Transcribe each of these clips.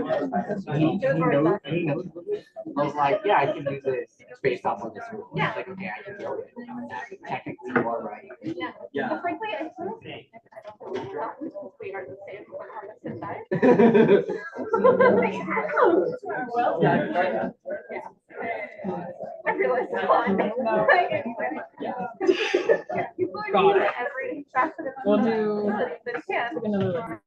he knows. I was like, yeah, I can do this based off of this rule. He's like, okay, I can do it. Technically, you are right. Yeah. But frankly, I don't think we are the same on the side. Well, Yeah. I realize it's fun. People are using every facet of We'll do they can. another.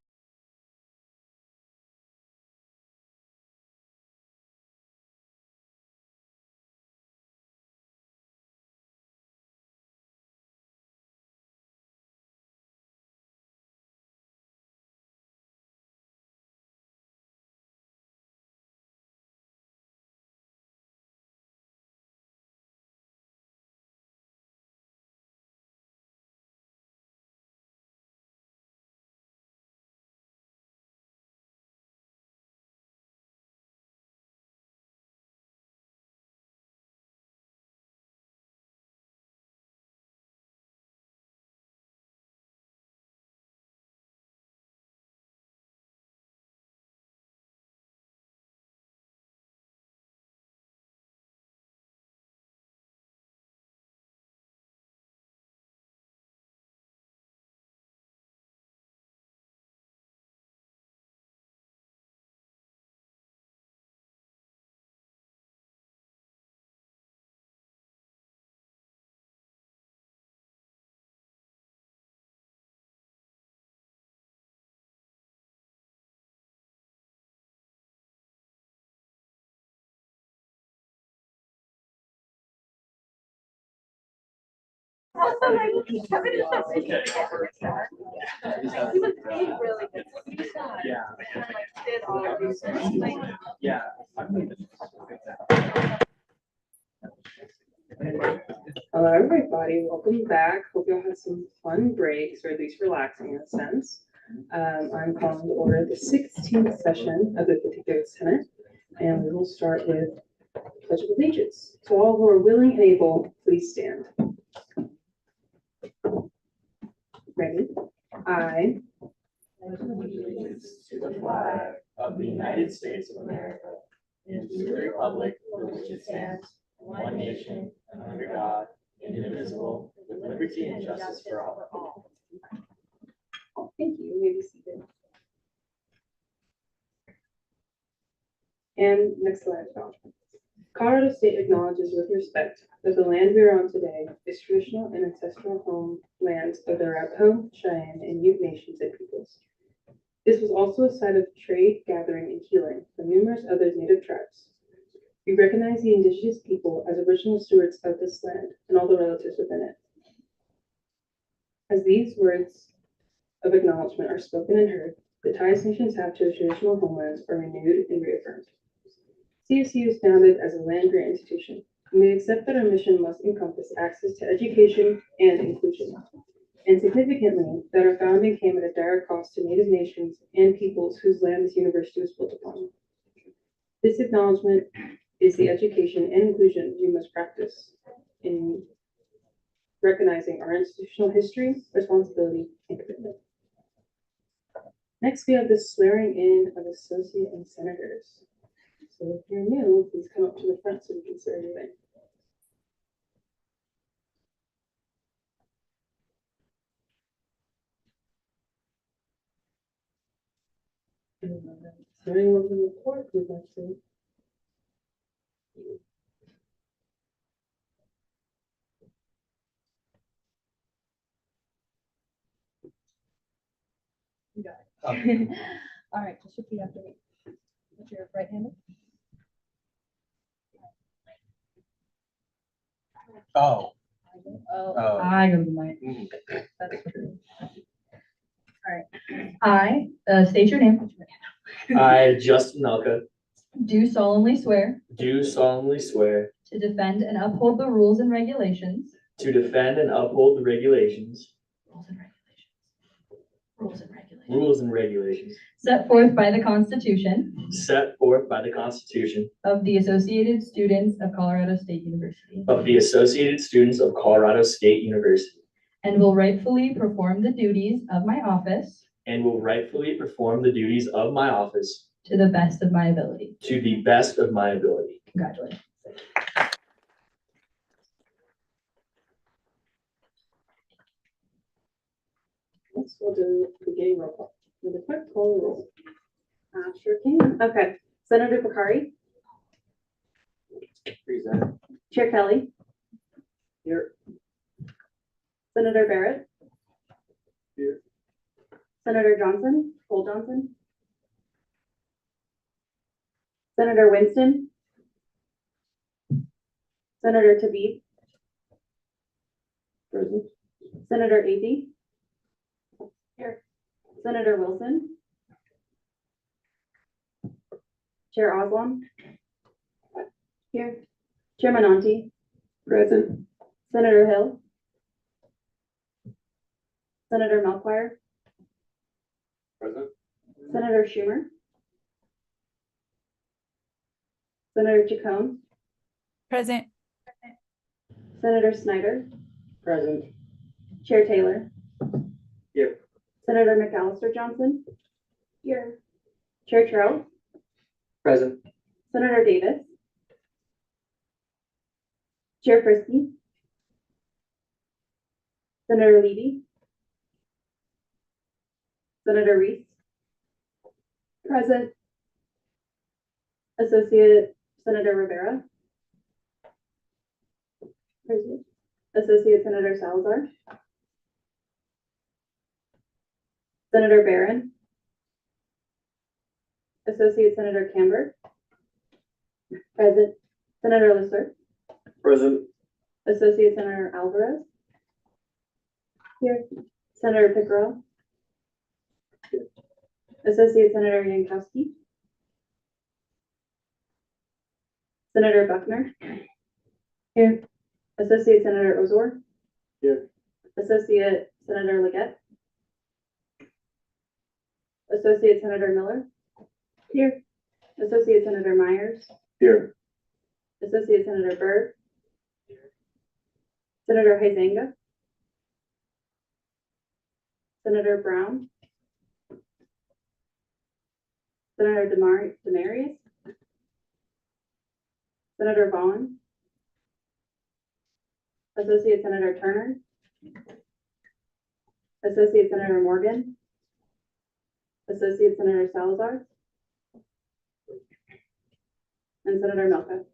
Also, like, Kevin is just he was being really good. Yeah. And like did all of these things. Like, Yeah. Hello, everybody. Welcome back. Hope y'all had some fun breaks, or at least relaxing in a sense. I'm calling to order the 16th session of the 53rd Senate, and we will start with Pledge of Allegiance. To all who are willing and able, please stand. Ready? I pledge allegiance to the flag of the United States of America and to the republic for which it stands, one nation, under God, indivisible, with liberty and justice for all. Oh, thank you. You may be seated. And next slide, acknowledgement. Colorado State acknowledges with respect that the land we are on today is traditional and ancestral homeland of the Arapaho, Cheyenne, and Ute nations and peoples. This was also a site of trade, gathering, and healing for numerous other native tribes. We recognize the indigenous people as original stewards of this land and all the relatives within it. As these words of acknowledgement are spoken and heard, the ties nations have to their traditional homelands are renewed and reaffirmed. CSU is founded as a land-grant institution, and we accept that our mission must encompass access to education and inclusion, and significantly, that our founding came at a dire cost to Native nations and peoples whose land this university was built upon. This acknowledgement is the education and inclusion we must practice in recognizing our institutional history, responsibility, and commitment. Next, we have the swearing in of associate and senators. So if you're new, please come up to the front so we can swear you in. Is there anyone from the court who'd like to? You got it. All right, just repeat after me. Put your right hand up. Oh. Oh, I go to the mic. That's true. All right. I state your name. I, Justin Melka, Do solemnly swear do solemnly swear to defend and uphold the rules and regulations. to defend and uphold the regulations, Rules and regulations. Rules and regulations. rules and regulations Set forth by the Constitution set forth by the Constitution of the Associated Students of Colorado State University, of the Associated Students of Colorado State University, and will rightfully perform the duties of my office and will rightfully perform the duties of my office to the best of my ability. to the best of my ability. Congratulations. Next, we'll do the game roll call. Will the clerk call the roll? Sure can. Okay. Senator Bakari, Present. Chair Kelly. Here. Senator Barrett. Here. Senator Johnson, Cole Johnson. Senator Winston. Senator Tabib. Present. Senator Ady. Here. Senator Wilson. Chair Oswald. Here. Chair Mananti. Present. Senator Hill. Senator Melchior. Present. Senator Schumer. Senator Chacon. Present. Senator Snyder. Present. Chair Taylor. Here. Senator McAllister Johnson. Here. Chair Trout. Present. Senator Davis. Chair Frisky. Senator Levy. Senator Reese. Present. Associate Senator Rivera. Present. Associate Senator Salazar. Senator Barron. Associate Senator Camber. Present. Senator Lisser. Present. Associate Senator Alvarez. Here. Senator Pickerel. Associate Senator Yankowski. Senator Buckner. Here. Associate Senator Ozor. Here. Associate Senator Leggett. Associate Senator Miller. Here. Associate Senator Myers. Here. Associate Senator Byrd. Senator Huizenga. Senator Brown. Senator Demarius. Senator Vaughn. Associate Senator Turner. Associate Senator Morgan. Associate Senator Salazar. And Senator Milka.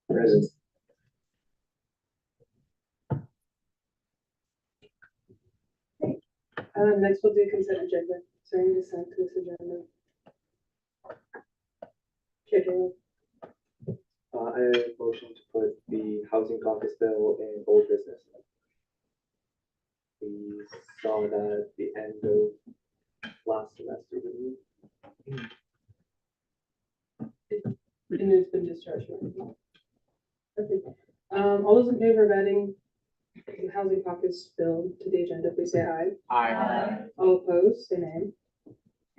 Present. Next we'll do consent agenda. Is there any dissent to this agenda? Chair Taylor. I motion to put the housing caucus bill in old business. We saw that at the end of last semester. didn't we? And it's been discharged. Okay. All those in favor of adding the housing caucus bill to the agenda, please say aye. Aye. All opposed, say nay.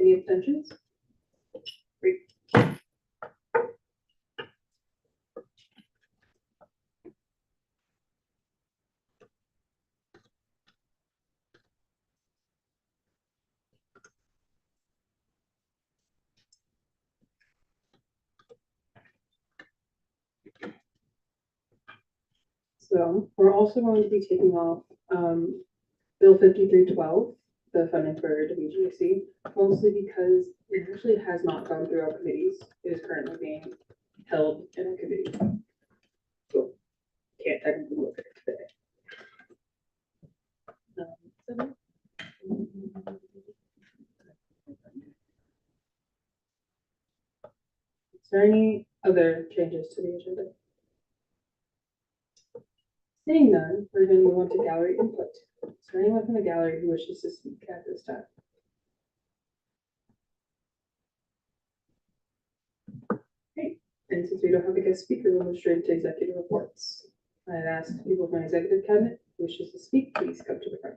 Any abstentions? Great. So we're also going to be taking off Bill 5312, the funding for WGAC, mostly because it actually has not gone through our committees. It is currently being held in a committee. So can't technically look at it today. Is there any other changes to the agenda? Seeing none, we're going to move on to gallery input. Is there anyone from the gallery who wishes to speak at this time? Great. And since we don't have a guest speaker, we'll move straight to executive reports. I'd ask people from executive cabinet who wishes to speak, please come to the front.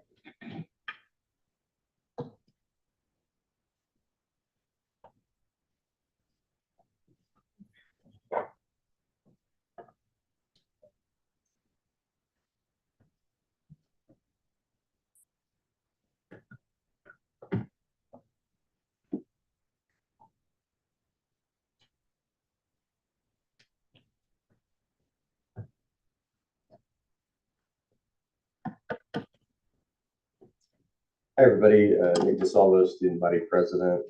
Hi, everybody. Nick DeSalvo, student body president.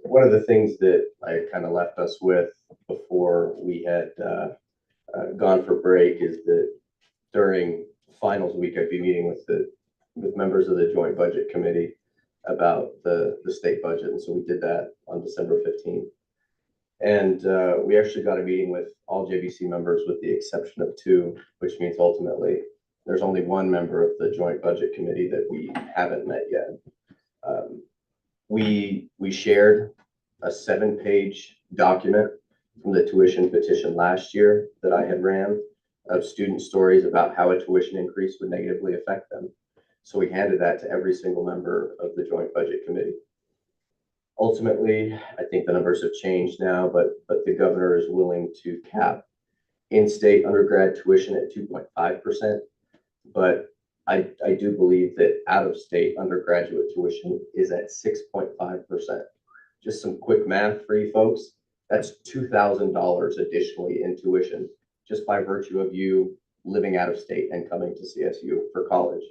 One of the things that I kind of left us with before we had gone for break is that during finals week, I'd be meeting with members of the joint budget committee about the state budget. And so we did that on December 15th. And we actually got a meeting with all JBC members with the exception of 2, which means ultimately there's only 1 member of the joint budget committee that we haven't met yet. We shared a 7-page document from the tuition petition last year that I had ran of student stories about how a tuition increase would negatively affect them. So we handed that to every single member of the joint budget committee. Ultimately, I think the numbers have changed now, but the governor is willing to cap in-state undergrad tuition at 2.5%. But I do believe that out-of-state undergraduate tuition is at 6.5%. Just some quick math for you folks. That's $2,000 additionally in tuition, just by virtue of you living out of state and coming to CSU for college.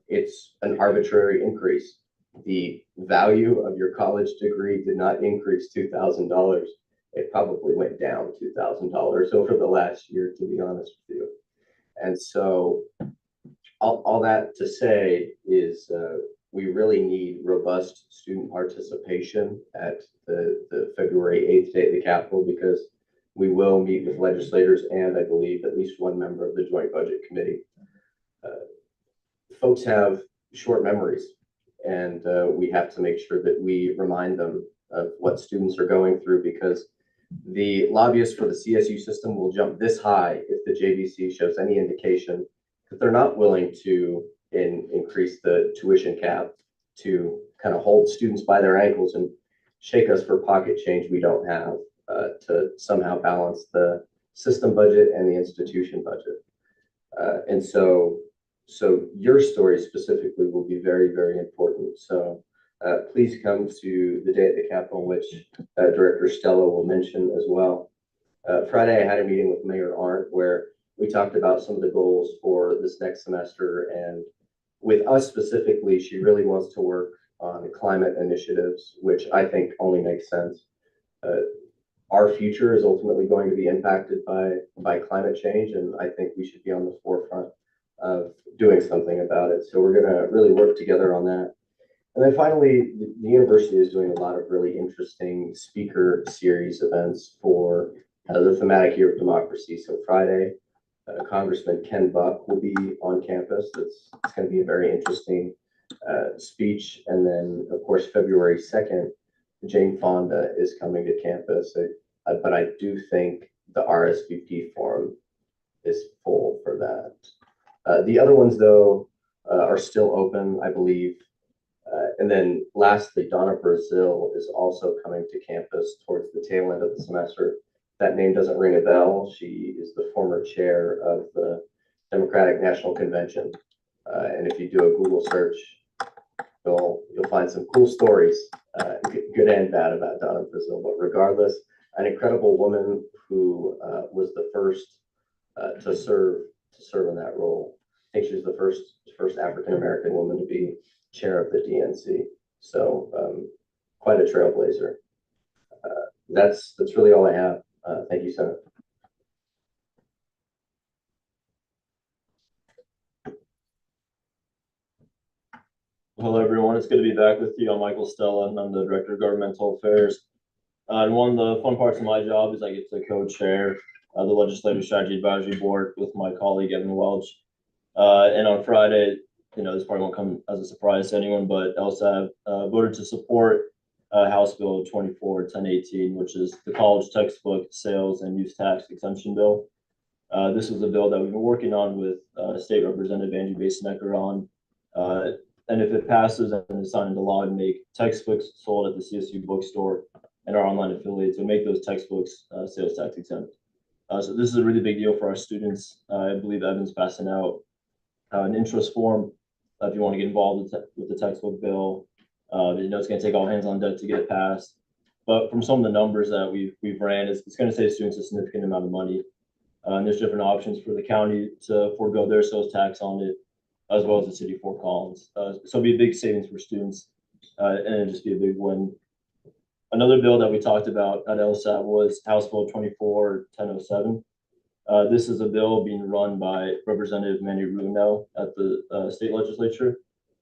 It's an arbitrary increase. The value of your college degree did not increase $2,000. It probably went down $2,000 over the last year, to be honest with you. And so all that to say is we really need robust student participation at the February 8th date at the Capitol, because we will meet with legislators and I believe at least 1 member of the Joint Budget Committee. Folks have short memories, and we have to make sure that we remind them of what students are going through, because the lobbyists for the CSU system will jump this high if the JBC shows any indication that they're not willing to increase the tuition cap to kind of hold students by their ankles and shake us for pocket change we don't have to somehow balance the system budget and the institution budget. And so your story specifically will be very, very important. So please come to the day at the Capitol, which Director Stella will mention as well. Friday, I had a meeting with Mayor Arndt where we talked about some of the goals for this next semester. And with us specifically, she really wants to work on climate initiatives, which I think only makes sense. Our future is ultimately going to be impacted by climate change, and I think we should be on the forefront of doing something about it. So we're going to really work together on that. And then finally, the university is doing a lot of really interesting speaker series events for the thematic year of democracy. So Friday, Congressman Ken Buck will be on campus. It's going to be a very interesting speech. And then, of course, February 2nd, Jane Fonda is coming to campus. But I do think the RSVP form is full for that. The other ones, though, are still open, I believe. And then lastly, Donna Brazil is also coming to campus towards the tail end of the semester. That name doesn't ring a bell. She is the former chair of the Democratic National Convention. And if you do a Google search, you'll find some cool stories, good and bad, about Donna Brazil. But regardless, an incredible woman who was the first to serve in that role. I think she was the first African-American woman to be chair of the DNC. So quite a trailblazer. That's really all I have. Thank you, Senate. Hello, everyone. It's good to be back with you. I'm Michael Stella, and I'm the Director of Governmental Affairs. And one of the fun parts of my job is I get to co-chair the Legislative Strategy Advisory Board with my colleague, Evan Welch. And on Friday, this probably won't come as a surprise to anyone, but LSAV voted to support House Bill 24-1018, which is the college textbook sales and use tax exemption bill. This is a bill that we've been working on with State Representative Angie Basenecker on. And if it passes and is signed into law, and make textbooks sold at the CSU bookstore and our online affiliates, and make those textbooks sales tax exempt. So this is a really big deal for our students. I believe Evan's passing out an interest form if you want to get involved with the textbook bill. It's going to take all hands on deck to get it passed. But from some of the numbers that we've ran, it's going to save students a significant amount of money. And there's different options for the county to forego their sales tax on it. as well as the city of Fort Collins. So it'll be a big savings for students, and it'll just be a big win. Another bill that we talked about at LSAT was House Bill 24-1007. This is a bill being run by Representative Manny Runo at the state legislature.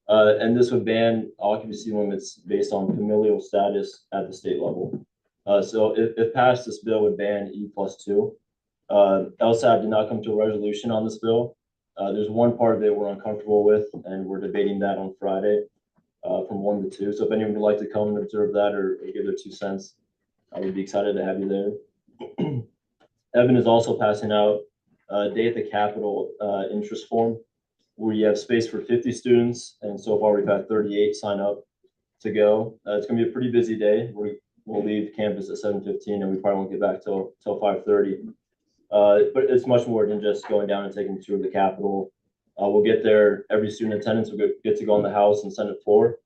And this would ban occupancy limits based on familial status at the state level. So if passed, this bill would ban E+2. LSAT did not come to a resolution on this bill. There's one part of it we're uncomfortable with, and we're debating that on Friday from 1 to 2. So if anyone would like to come and observe that or give their 2 cents, I would be excited to have you there. Evan is also passing out a Day at the Capitol interest form where you have space for 50 students. And so far we've had 38 sign up to go. It's gonna be a pretty busy day. We'll leave campus at 7:15 and we probably won't get back till 5:30. But it's much more than just going down and taking a tour of the Capitol. We'll get there, every student attendance will get to go on the House and Senate floor.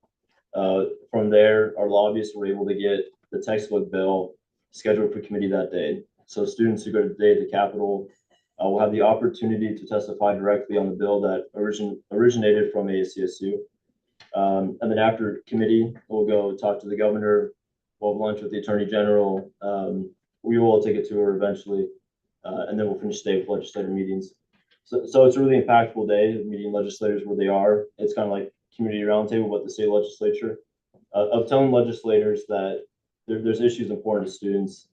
From there, our lobbyists were able to get the textbook bill scheduled for committee that day. So students who go to the Day at the Capitol will have the opportunity to testify directly on the bill that originated from ASCSU. And then after committee, we'll go talk to the governor, we'll have lunch with the attorney general. We will take a tour eventually, and then we'll finish the day with legislative meetings. So it's a really impactful day, meeting legislators where they are. It's kind of like community roundtable, but the state legislature, of telling legislators that there's issues important to students,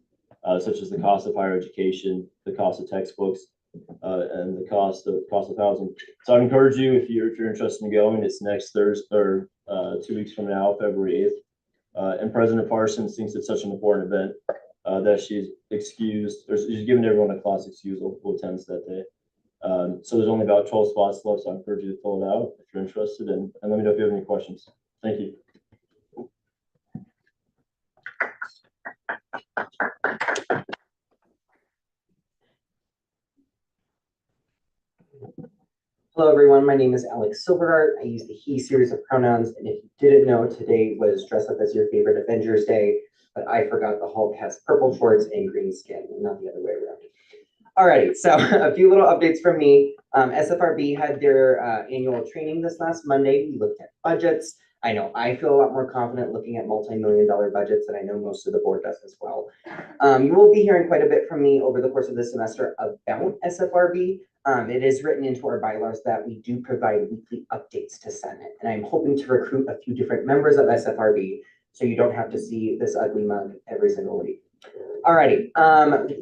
such as the cost of higher education, the cost of textbooks, and the cost of housing. So I'd encourage you, if you're interested in going, it's next Thursday, or 2 weeks from now, February 8th. And President Parsons thinks it's such an important event that she's excused, or she's given everyone a class excusal who attends that day. So there's only about 12 spots left, so I encourage you to fill it out if you're interested, and let me know if you have any questions. Thank you. Hello, everyone. My name is Alex Silverhart. I use the he series of pronouns, and if you didn't know, today was Dress Up as Your Favorite Avengers Day, but I forgot the Hulk has purple shorts and green skin, and not the other way around. Alrighty, so a few little updates from me. SFRB had their annual training this last Monday. We looked at budgets. I know I feel a lot more confident looking at multi-million-dollar budgets, and I know most of the board does as well. You will be hearing quite a bit from me over the course of this semester about SFRB. It is written into our bylaws that we do provide weekly updates to Senate, and I'm hoping to recruit a few different members of SFRB so you don't have to see this ugly mug every single week. Alrighty,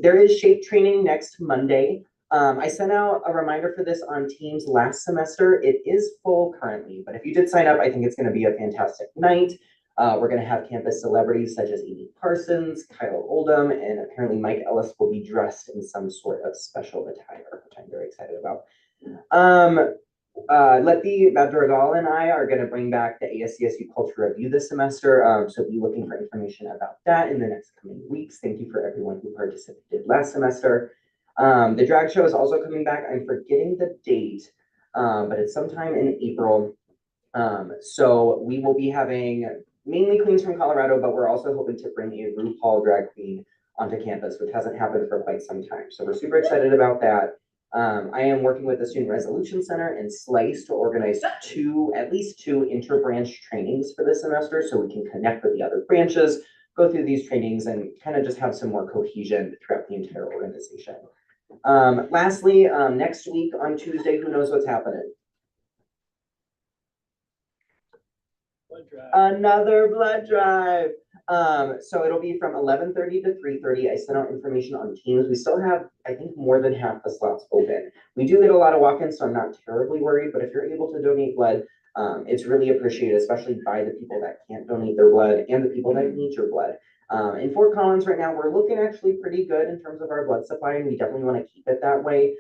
there is shape training next Monday. I sent out a reminder for this on Teams last semester. It is full currently, but if you did sign up, I think it's going to be a fantastic night. We're going to have campus celebrities such as Amy Parsons, Kyle Oldham, and apparently Mike Ellis will be dressed in some sort of special attire, which I'm very excited about. Letty Madrigal and I are going to bring back the ASCSU Culture Review this semester, so be looking for information about that in the next coming weeks. Thank you for everyone who participated last semester. The drag show is also coming back. I'm forgetting the date, but it's sometime in April. So we will be having mainly queens from Colorado, but we're also hoping to bring a RuPaul drag queen onto campus, which hasn't happened for quite some time. So we're super excited about that. I am working with the Student Resolution Center and SLICE to organize at least two inter-branch trainings for this semester so we can connect with the other branches, go through these trainings, and kind of just have some more cohesion throughout the entire organization. Lastly, next week on Tuesday, who knows what's happening? Another blood drive. So it'll be from 11:30 to 3:30. I sent out information on Teams. We still have, I think, more than half the slots open. We do get a lot of walk-ins, so I'm not terribly worried, but if you're able to donate blood, it's really appreciated, especially by the people that can't donate their blood and the people that need your blood. In Fort Collins right now, we're looking actually pretty good in terms of our blood supply, and we definitely want to keep it that way.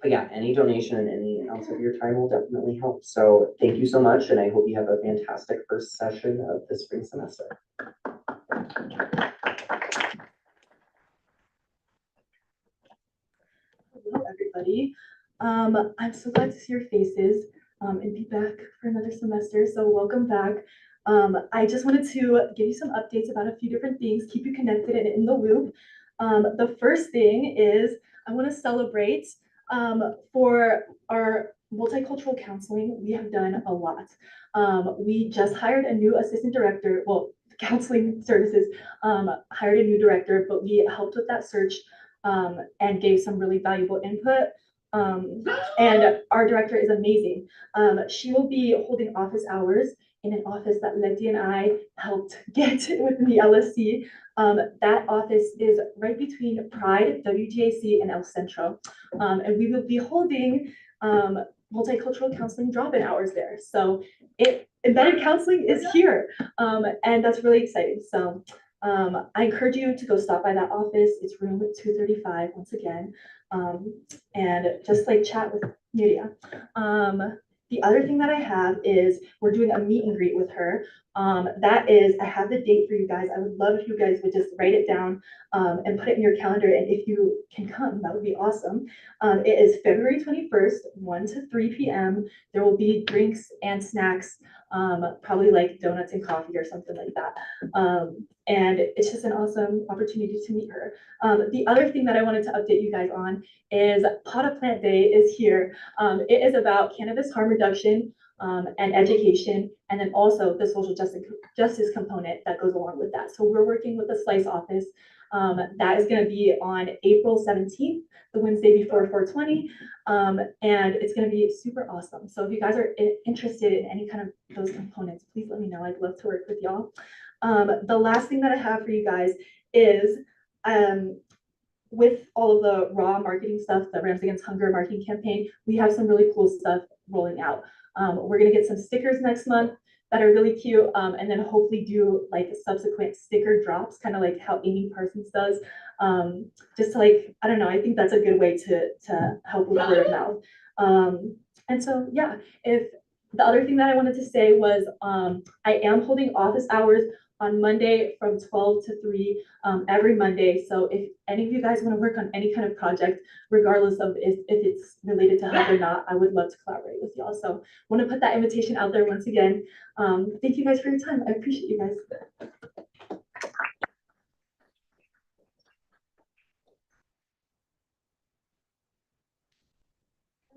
But yeah, any donation and any ounce of your time will definitely help. So thank you so much, and I hope you have a fantastic first session of the spring semester. Hello, everybody. I'm so glad to see your faces and be back for another semester. So welcome back. I just wanted to give you some updates about a few different things, keep you connected and in the loop. The first thing is I want to celebrate for multicultural counseling, we have done a lot. We just hired a new assistant director, well, counseling services, hired a new director, but we helped with that search and gave some really valuable input. And our director is amazing. She will be holding office hours in an office that Letty and I helped get within the LSC. That office is right between Pride, WGAC, and El Centro. And we will be holding multicultural counseling drop-in hours there. So embedded counseling is here, and that's really exciting. So I encourage you to go stop by that office. It's room 235 once again, and just like chat with Nuria. The other thing that I have is we're doing a meet and greet with her. That is, I have the date for you guys. I would love if you guys would just write it down and put it in your calendar. And if you can come, that would be awesome. It is February 21st, 1 to 3 p.m. There will be drinks and snacks, probably like donuts and coffee or something like that. And it's just an awesome opportunity to meet her. The other thing that I wanted to update you guys on is Pot of Plant Day is here. It is about cannabis harm reduction and education, and then also the social justice component that goes along with that. So we're working with the Slice office. That is going to be on April 17th, the Wednesday before 420, and it's going to be super awesome. So if you guys are interested in any kind of those components, please let me know. I'd love to work with y'all. The last thing that I have for you guys is with all of the raw marketing stuff, the Rams Against Hunger marketing campaign, we have some really cool stuff rolling out. We're gonna get some stickers next month that are really cute, and then hopefully do like subsequent sticker drops, kind of like how Amy Parsons does. Just to like, I don't know, I think that's a good way to help with word of mouth. And so, yeah, if the other thing that I wanted to say was I am holding office hours on Monday from 12 to 3 every Monday. So if any of you guys want to work on any kind of project, regardless of if it's related to health or not, I would love to collaborate with y'all. So I want to put that invitation out there once again. Thank you guys for your time. I appreciate you guys.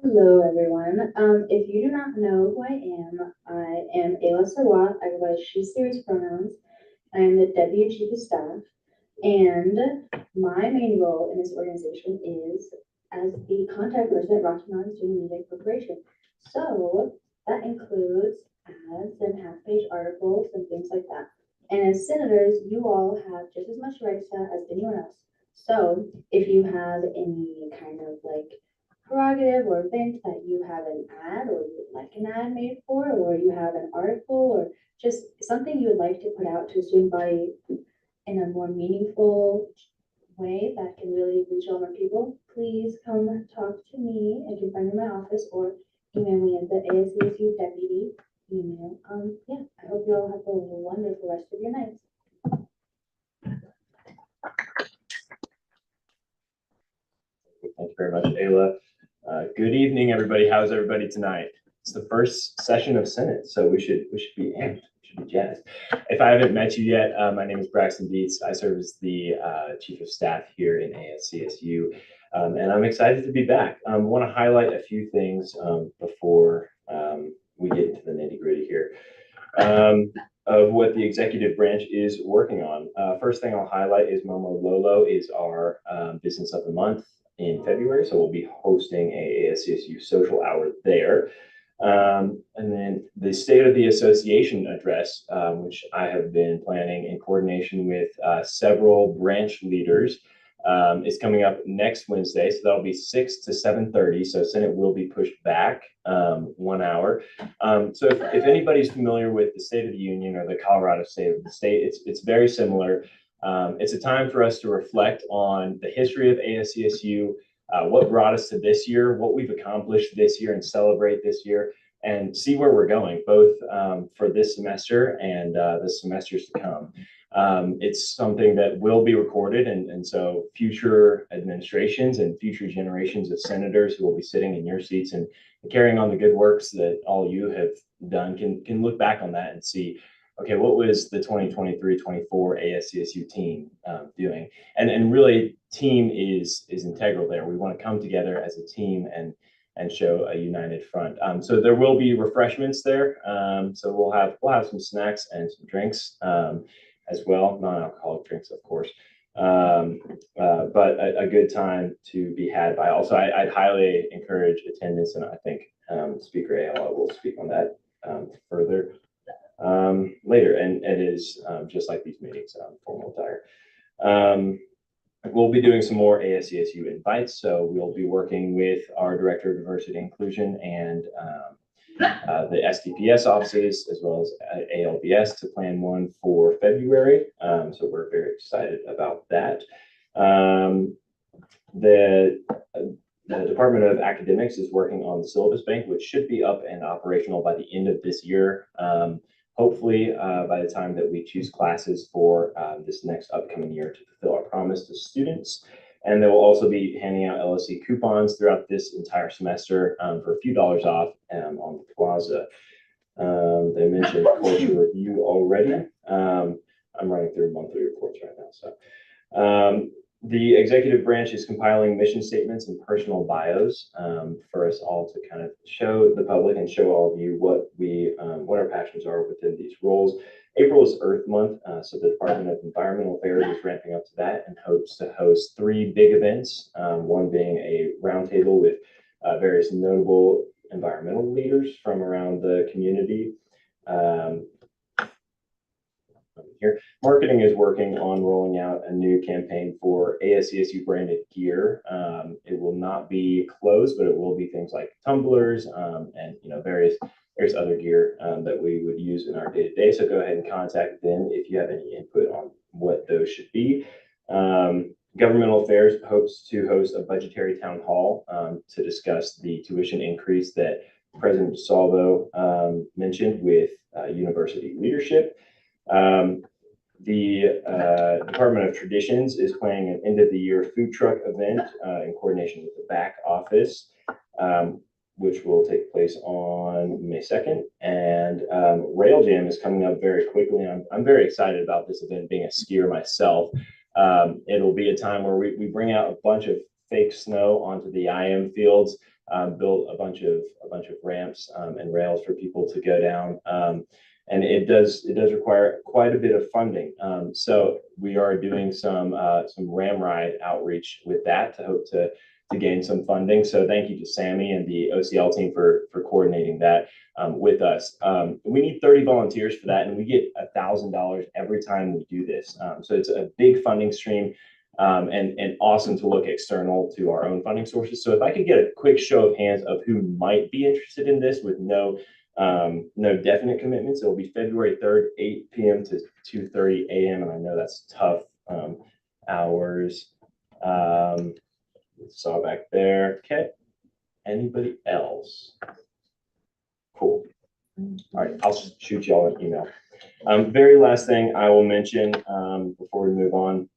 Hello, everyone. If you do not know who I am Ayla Sarwat. I go by she series pronouns. I am the Deputy Chief of Staff, and my main role in this organization is as the contact person at Rocky Mountain Student Media Corporation. So that includes ads and half-page articles and things like that. And as senators, you all have just as much rights as anyone else. So if you have any kind of like prerogative or event that you have an ad or you would like an ad made for, or you have an article or just something you would like to put out to the student body in a more meaningful way that can really reach all more people, please come talk to me. You can find me in my office or email me at the ASCSU deputy email. Yeah, I hope you all have a wonderful rest of your night. Thank you very much, Ayla. Good evening, everybody. How's everybody tonight? It's the first session of Senate, so we should be amped. We should be jazzed. If I haven't met you yet, my name is Braxton Dietz. I serve as the Chief of Staff here in ASCSU, and I'm excited to be back. I want to highlight a few things before we get into the nitty-gritty here of what the executive branch is working on. First thing I'll highlight is Momo Lolo is our Business of the Month in February, so we'll be hosting a ASCSU social hour there. And then the State of the Association address, which I have been planning in coordination with several branch leaders, is coming up next Wednesday. So that'll be 6 to 7:30. So Senate will be pushed back 1 hour. So if anybody's familiar with the State of the Union or the Colorado State of the State, it's very similar. It's a time for us to reflect on the history of ASCSU, what brought us to this year, what we've accomplished this year, and celebrate this year, and see where we're going, both for this semester and the semesters to come. It's something that will be recorded, and so future administrations and future generations of senators who will be sitting in your seats and carrying on the good works that all you have done can look back on that and see, okay, what was the 2023-24 ASCSU team doing? And really, team is integral there. We want to come together as a team and and show a united front. So there will be refreshments there. So we'll have some snacks and some drinks as well, non-alcoholic drinks, of course. But a good time to be had by all. So I'd highly encourage attendance, and I think Speaker Ayala will speak on that further later. And it is just like these meetings, formal attire. We'll be doing some more ASCSU invites. So we'll be working with our Director of Diversity and Inclusion and the SDPS offices, as well as ALBS, to plan one for February. So we're very excited about that. The Department of Academics is working on the syllabus bank, which should be up and operational by the end of this year. Hopefully, by the time that we choose classes for this next upcoming year to fulfill our promise to students. And they will also be handing out LSE coupons throughout this entire semester for a few dollars off on the plaza. They mentioned culture review already. I'm running through monthly reports right now. So the executive branch is compiling mission statements and personal bios for us all to kind of show the public and show all of you what our passions are within these roles. April is Earth Month, so the Department of Environmental Affairs is ramping up to that and hopes to host 3 big events, one being a roundtable with various notable environmental leaders from around the community. Here, marketing is working on rolling out a new campaign for ASCSU branded gear. It will not be clothes, but it will be things like tumblers and various other gear that we would use in our day-to-day. So go ahead and contact them if you have any input on what those should be. Governmental Affairs hopes to host a budgetary town hall to discuss the tuition increase that President DeSalvo mentioned with university leadership. The Department of Traditions is planning an end-of-the-year food truck event in coordination with the back office, which will take place on May 2nd. And Rail Jam is coming up very quickly. I'm very excited about this event, being a skier myself. It'll be a time where we bring out a bunch of fake snow onto the IM fields, build a bunch of ramps and rails for people to go down. And it does require quite a bit of funding. So we are doing some Ram Ride outreach with that to hope to gain some funding. So thank you to Sammy and the OCL team for coordinating that with us. We need 30 volunteers for that, and we get $1,000 every time we do this. So it's a big funding stream and awesome to look external to our own funding sources. So if I could get a quick show of hands of who might be interested in this with no definite commitments. It'll be February 3rd, 8 p.m. to 2:30 a.m. And I know that's tough hours. Saw back there. Okay. Anybody else? Cool. All right. I'll just shoot y'all an email. Very last thing I will mention before we move on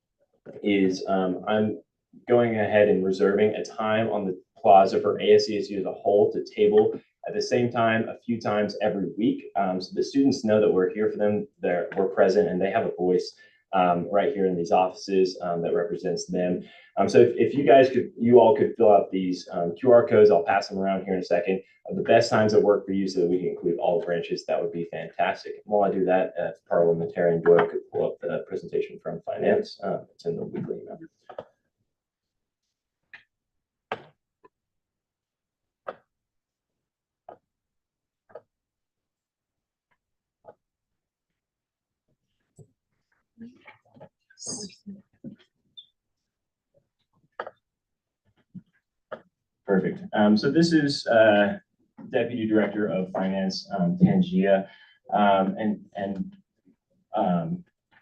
is I'm going ahead and reserving a time on the plaza for ASCSU as a whole to table at the same time a few times every week. So the students know that we're here for them, we're present, and they have a voice right here in these offices that represents them. So if you all could fill out these QR codes, I'll pass them around here in a second. The best times that work for you so that we can include all branches, that would be fantastic. And while I do that, if Parliamentarian Doyle could pull up the presentation from Finance, it's in the weekly email. Perfect. So this is Deputy Director of Finance, Tangia, and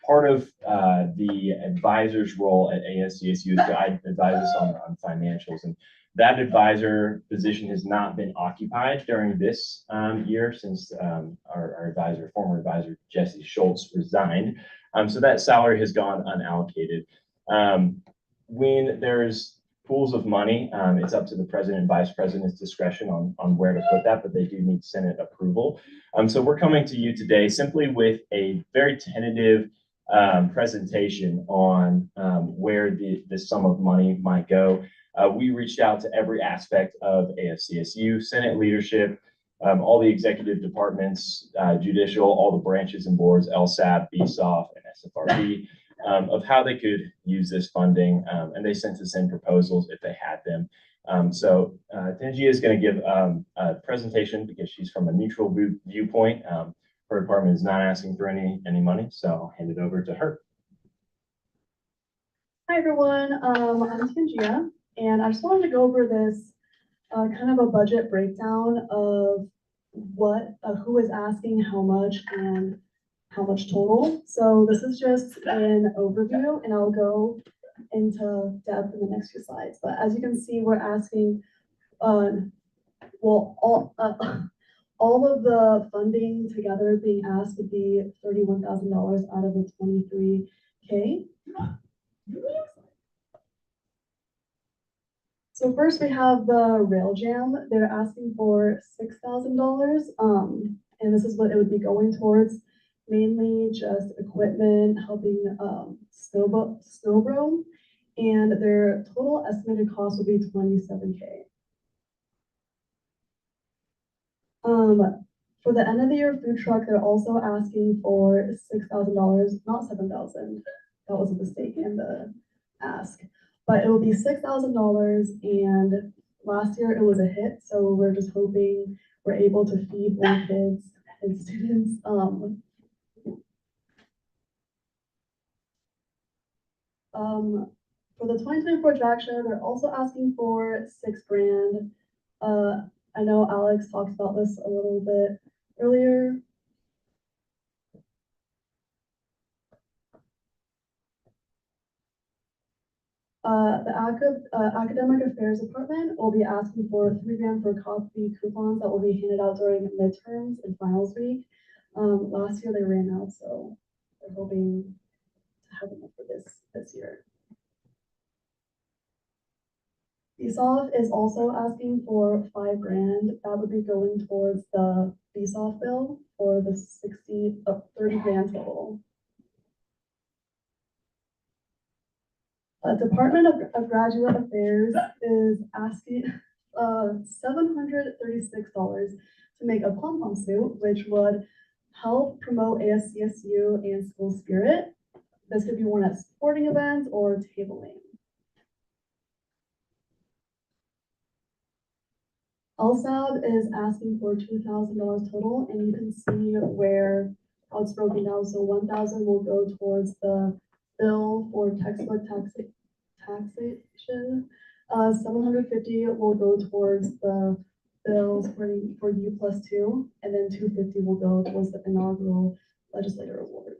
part of the advisor's role at ASCSU is to advise us on financials. And that advisor position has not been occupied during this year since our former advisor, Jesse Schultz, resigned. So that salary has gone unallocated. When there's pools of money, it's up to the president and vice president's discretion on where to put that, but they do need Senate approval. So we're coming to you today simply with a very tentative presentation on where the sum of money might go. we reached out to every aspect of ASCSU, Senate leadership, all the executive departments, judicial, all the branches and boards, LSAP, BSOF, and SFRB, of how they could use this funding. And they sent us in proposals if they had them. Tangia is going to give a presentation because she's from a neutral viewpoint. Her department is not asking for any money, so I'll hand it over to her. Hi, everyone. I'm Tangia, and I just wanted to go over this kind of a budget breakdown of who is asking how much and how much total. So this is just an overview, and I'll go into depth in the next few slides. But as you can see, we're asking, all of the funding together being asked would be $31,000 out of the $23K. So first we have the rail jam. They're asking for $6,000. And this is what it would be going towards, mainly just equipment, helping snow broom. And their total estimated cost would be $27K. For the end of the year food truck, they're also asking for $6,000, not $7,000. That was a mistake in the ask, but it will be $6,000. And last year it was a hit, so we're just hoping we're able to feed more kids and students. For the 2024 drag show, they're also asking for $6,000. I know Alex talked about this a little bit earlier. The academic affairs department will be asking for $3,000 for coffee coupons that will be handed out during midterms and finals week. Last year they ran out, so we're hoping to have enough for this year. BSOF is also asking for $5,000. That would be going towards the BSOF bill for the $30,000 total. Department of Graduate Affairs is asking $736 to make a pom-pom suit, which would help promote ASCSU and school spirit. This could be worn at sporting events or tabling. LSAB is asking for $2,000 total, and you can see where how it's broken down. So $1,000 will go towards the bill for textbook taxation. $750 will go towards the bills for U+2, and then $250 will go towards the inaugural legislator award.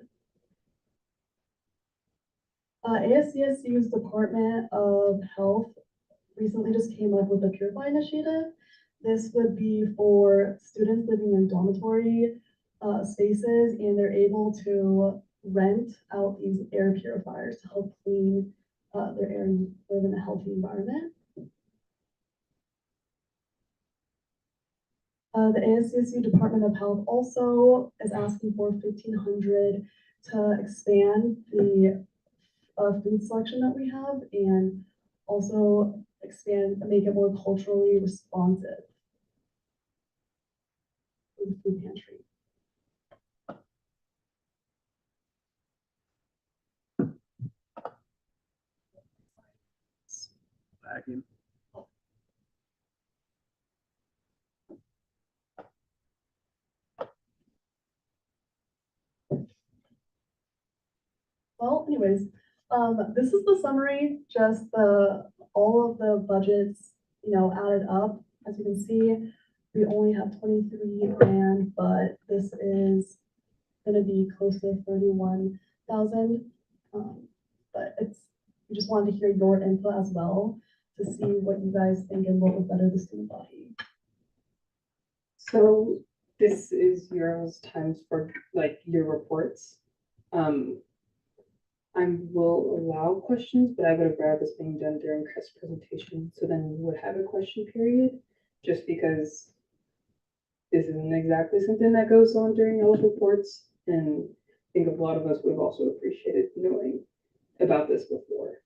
ASCSU's Department of Health recently just came up with the Purify initiative. This would be for students living in dormitory spaces, and they're able to rent out these air purifiers to help clean their air and live in a healthy environment. The ASCSU Department of Health also is asking for $1,500 to expand the food selection that we have, and also make it more culturally responsive food pantry. Vacuum. Well, anyways, this is the summary, just all of the budgets, added up. As you can see, we only have $23,000, but this is gonna be close to 31,000. But we just wanted to hear your input as well to see what you guys think and what would better the student body. So this is your times for your reports. I will allow questions, but I would have rather this being done during Chris' presentation, so then we would have a question period, just because this isn't exactly something that goes on during all reports, and I think a lot of us would have also appreciated knowing about this before.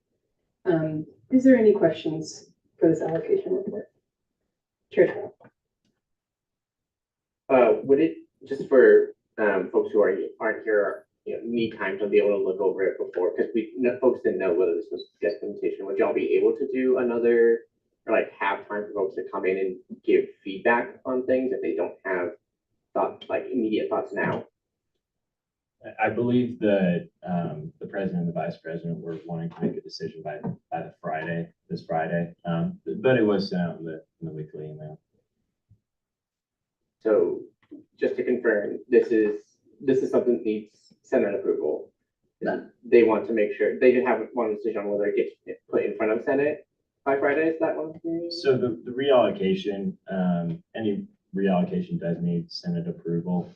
Is there any questions for this allocation report. Chair Terrell. Would it, just for, folks who aren't here, need time to be able to look over it before, because folks didn't know whether this was guest presentation, would y'all be able to do another, or like have time for folks to come in and give feedback on things if they don't have thoughts, like immediate thoughts now? I believe that the president and the vice president were wanting to make a decision by this Friday. But it was sent out in the weekly email. So just to confirm, this is something that needs Senate approval. They want to make sure, they didn't have one decision on whether it gets put in front of Senate by Friday, is that one? So the reallocation, any reallocation does need Senate approval,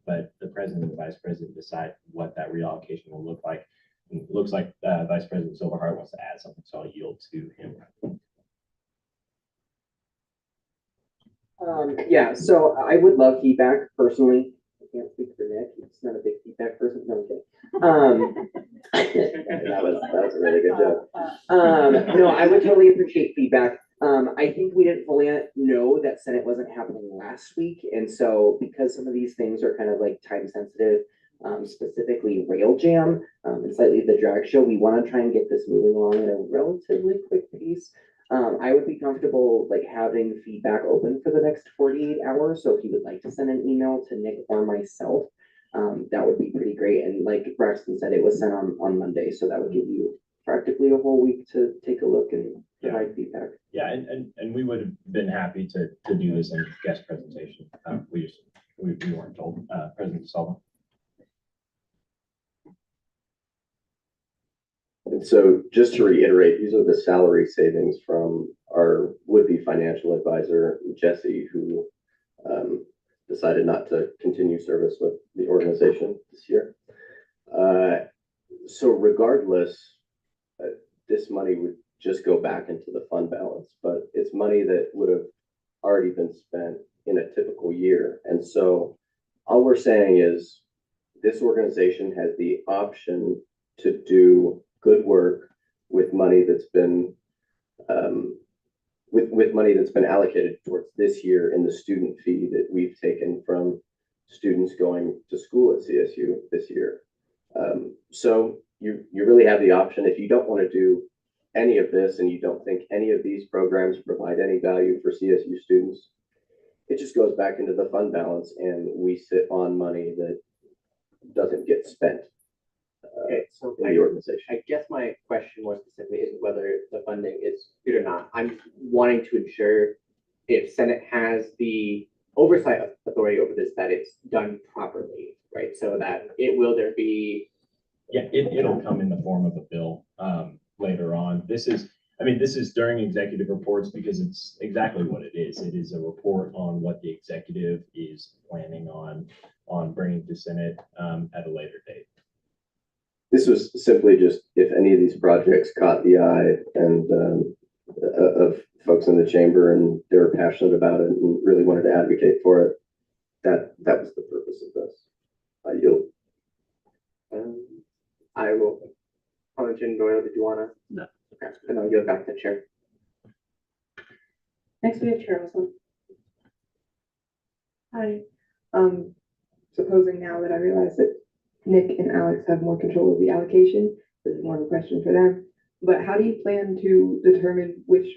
but the president and the vice president decide what that reallocation will look like. And it looks like Vice President Silverheart wants to add something, so I'll yield to him. Yeah, so I would love feedback personally. I can't speak for Nick. He's not a big feedback person. No, I'm kidding. That was a really good joke. No, I would totally appreciate feedback. I think we didn't fully know that Senate wasn't happening last week. And so because some of these things are kind of like time sensitive, specifically Rail Jam, and slightly the drag show, we want to try and get this moving along at a relatively quick pace. I would be comfortable like having feedback open for the next 48 hours. So if you would like to send an email to Nick or myself, that would be pretty great. And like Braxton said, it was sent on Monday. So that would give you practically a whole week to take a look and provide feedback. Yeah, and we would have been happy to do this in guest presentation. We weren't told, President Sullivan. And so just to reiterate, these are the salary savings from our would-be financial advisor, Jesse, who decided not to continue service with the organization this year. So regardless, this money would just go back into the fund balance, but it's money that would have already been spent in a typical year. And so all we're saying is this organization has the option to do good work with money that's been with money that's been allocated towards this year in the student fee that we've taken from students going to school at CSU this year. So you really have the option, if you don't want to do any of this and you don't think any of these programs provide any value for CSU students, it just goes back into the fund balance and we sit on money that doesn't get spent. Okay, so in the organization. I guess my question more specifically isn't whether the funding is good or not. I'm wanting to ensure if Senate has the oversight authority over this, that it's done properly, right? So that there be. Yeah, it'll come in the form of a bill later on. This is during executive reports because it's exactly what it is. It is a report on what the executive is planning on bringing to Senate at a later date. This was simply just if any of these projects caught the eye and of folks in the chamber and they were passionate about it and really wanted to advocate for it, that was the purpose of this. I yield. I will. Jen Doyle, did you want to? No. Okay, then I'll give back to the chair. Next we have Chair Olson. Hi. Supposing now that I realize that Nick and Alex have more control of the allocation, this is more of a question for them. But how do you plan to determine which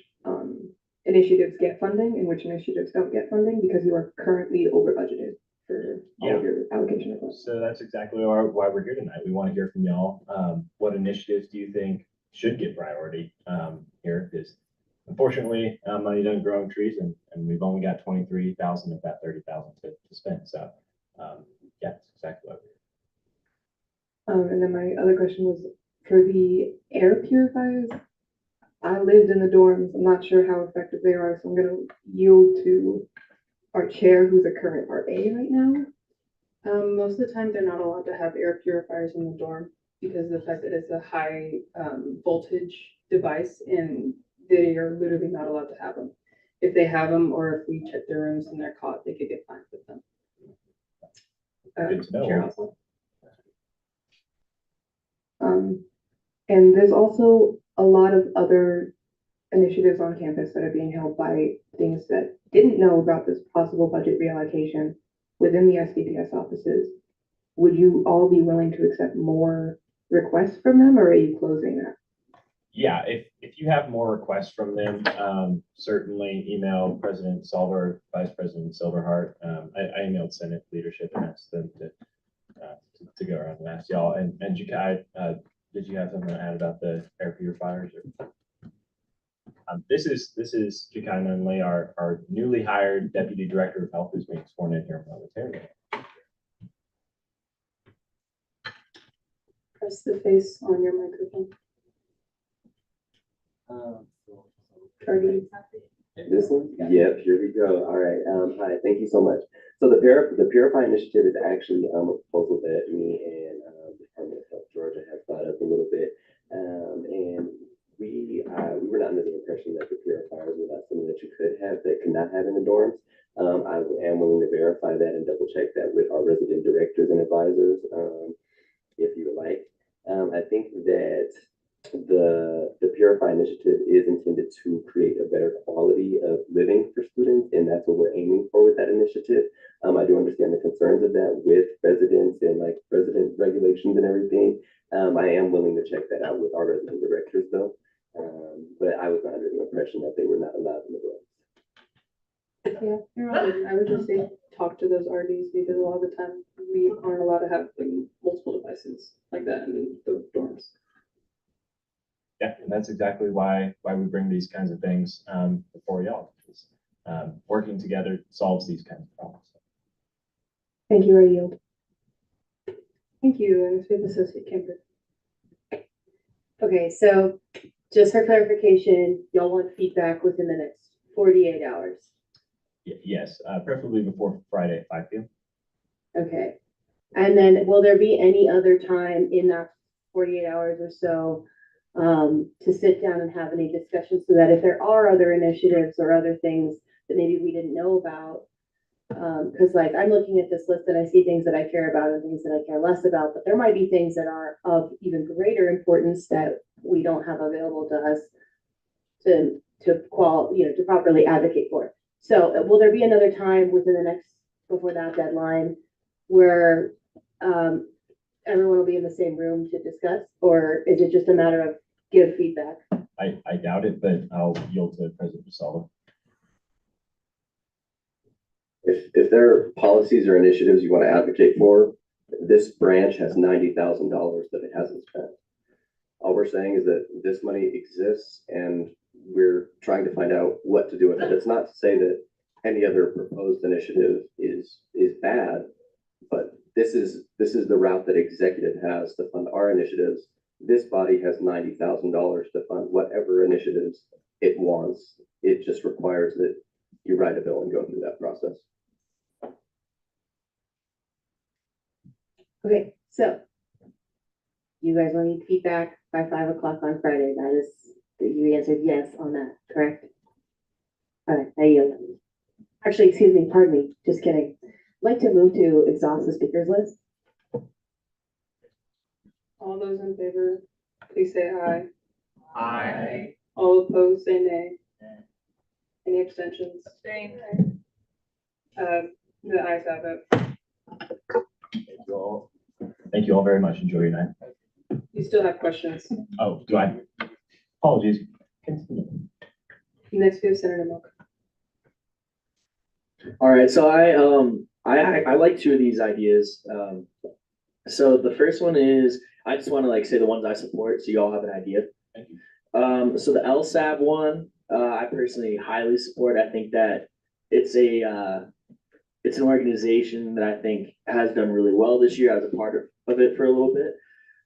initiatives get funding and which initiatives don't get funding? Because you are currently over budgeted for all of your allocation requests. So that's exactly why we're here tonight. We want to hear from y'all. What initiatives do you think should get priority here? Because unfortunately, money doesn't grow on trees, and we've only got 23,000 of that 30,000 to spend. So yeah, that's exactly what we're. And then my other question was for the air purifiers. I lived in the dorms. I'm not sure how effective they are, so I'm going to yield to our chair, who's a current RA right now. Most of the time, they're not allowed to have air purifiers in the dorm because of the fact that it's a high voltage device and they are literally not allowed to have them. If they have them or if we check their rooms and they're caught, they could get fined with them. Good to know. Chair Olson. And there's also a lot of other initiatives on campus that are being held by things that didn't know about this possible budget reallocation within the SDPS offices, would you all be willing to accept more requests from them, or are you closing that? Yeah, if you have more requests from them, certainly email President Solver, Vice President Silverheart. I emailed Senate leadership and asked them to go around and ask y'all. And Jakai, did you have something to add about the air purifiers? Or? This is Jakai Nunley, our newly hired Deputy Director of Health, who's being sworn in here momentarily. Press the face on your microphone. Cardi. This one? Yep, here we go. All right. Hi, thank you so much. So the Purify Initiative is actually a proposal that me and the Department of Health Georgia have thought up a little bit. And we were not under the impression that the purifiers were not something that you could not have in the dorms. I am willing to verify that and double check that with our resident directors and advisors, if you would like. I think that the Purify Initiative is intended to create a better quality of living for students, and that's what we're aiming for with that initiative. I do understand the concerns of that with residents and like resident regulations and everything. I am willing to check that out with our resident directors though. But I was not under the impression that they were not allowed in the dorms. Yeah, you're all good. I would just say talk to those RDs because a lot of the time we aren't allowed to have like multiple devices like that in the dorms. Yeah, and that's exactly why we bring these kinds of things before y'all. Because working together solves these kinds of problems. Thank you, I yield. Thank you, and we have Associate Camper. Okay, so just for clarification, y'all want feedback within the next 48 hours? Yes, preferably before Friday at 5 p.m. Okay. And then will there be any other time in that 48 hours or so to sit down and have any discussions so that if there are other initiatives or other things that maybe we didn't know about, because like I'm looking at this list and I see things that I care about and things that I care less about, but there might be things that are of even greater importance that we don't have available to us to properly advocate for. So will there be another time within the next, before that deadline, where everyone will be in the same room to discuss, or is it just a matter of give feedback? I doubt it, but I'll yield to President Basala. If there are policies or initiatives you want to advocate for, this branch has $90,000 that it hasn't spent. All we're saying is that this money exists and we're trying to find out what to do with it. It's not to say that any other proposed initiative is bad, but this is the route that executive has to fund our initiatives. This body has $90,000 to fund whatever initiatives it wants. It just requires that you write a bill and go through that process. Okay, so you guys will need feedback by 5 o'clock on Friday. That is, you answered yes on that, correct? All right, I yield. Actually, excuse me, pardon me, just kidding. I'd like to move to exhaust the speakers list. All those in favor, please say aye. Aye. All opposed, say nay. Any abstentions? Abstain. The ayes have it. Thank you all very much. Enjoy your night. You still have questions. Oh, do I? Apologies. Continue. Next, we have Senator Milk. All right, so I like two of these ideas. So the first one is I just want to like say the ones I support, so you all have an idea. Thank you. So the LSAB one, I personally highly support. I think that it's an organization that I think has done really well this year. I was a part of it for a little bit,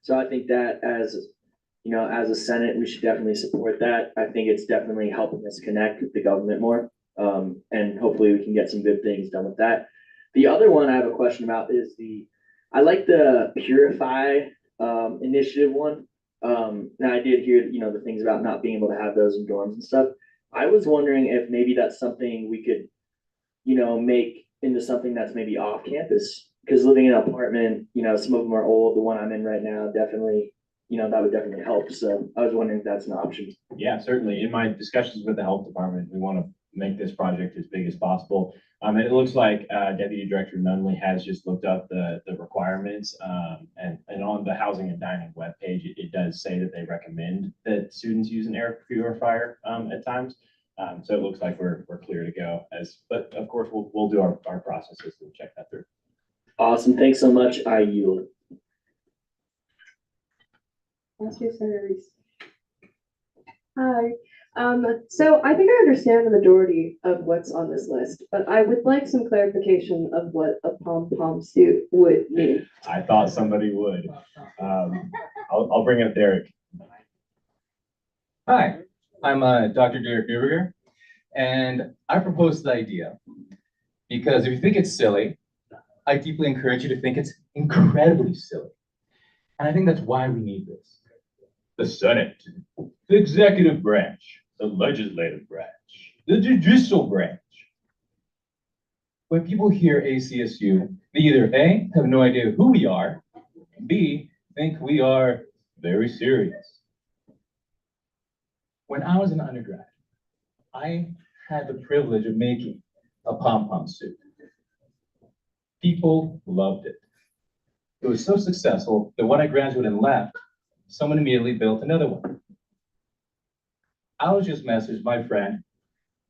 so I think that as a Senate, we should definitely support that. I think it's definitely helping us connect with the government more. And hopefully we can get some good things done with that. The other one I have a question about is I like the Purify initiative one. And I did hear, the things about not being able to have those in dorms and stuff. I was wondering if maybe that's something we could, make into something that's maybe off campus. Because living in an apartment, some of them are old. The one I'm in right now definitely that would definitely help. So I was wondering if that's an option. Yeah, certainly. In my discussions with the health department, we want to make this project as big as possible. And it looks like Deputy Director Nunley has just looked up the requirements. And on the housing and dining webpage, it does say that they recommend that students use an air purifier at times. So it looks like we're clear to go. But of course, we'll do our processes and check that through. Awesome. Thanks so much. I yield. Senator Reese. Hi. So I think I understand the majority of what's on this list, but I would like some clarification of what a pom-pom suit would mean. I thought somebody would. I'll bring up Derek. Hi, I'm Dr. Derek Newberger, and I proposed the idea because if you think it's silly, I deeply encourage you to think it's incredibly silly. And I think that's why we need this. The Senate, the executive branch, the legislative branch, the judicial branch. When people hear ACSU, they either A, have no idea who we are, B, think we are very serious. When I was an undergrad, I had the privilege of making a pom-pom suit. People loved it. It was so successful that when I graduated and left, someone immediately built another one. I was just messaged my friend,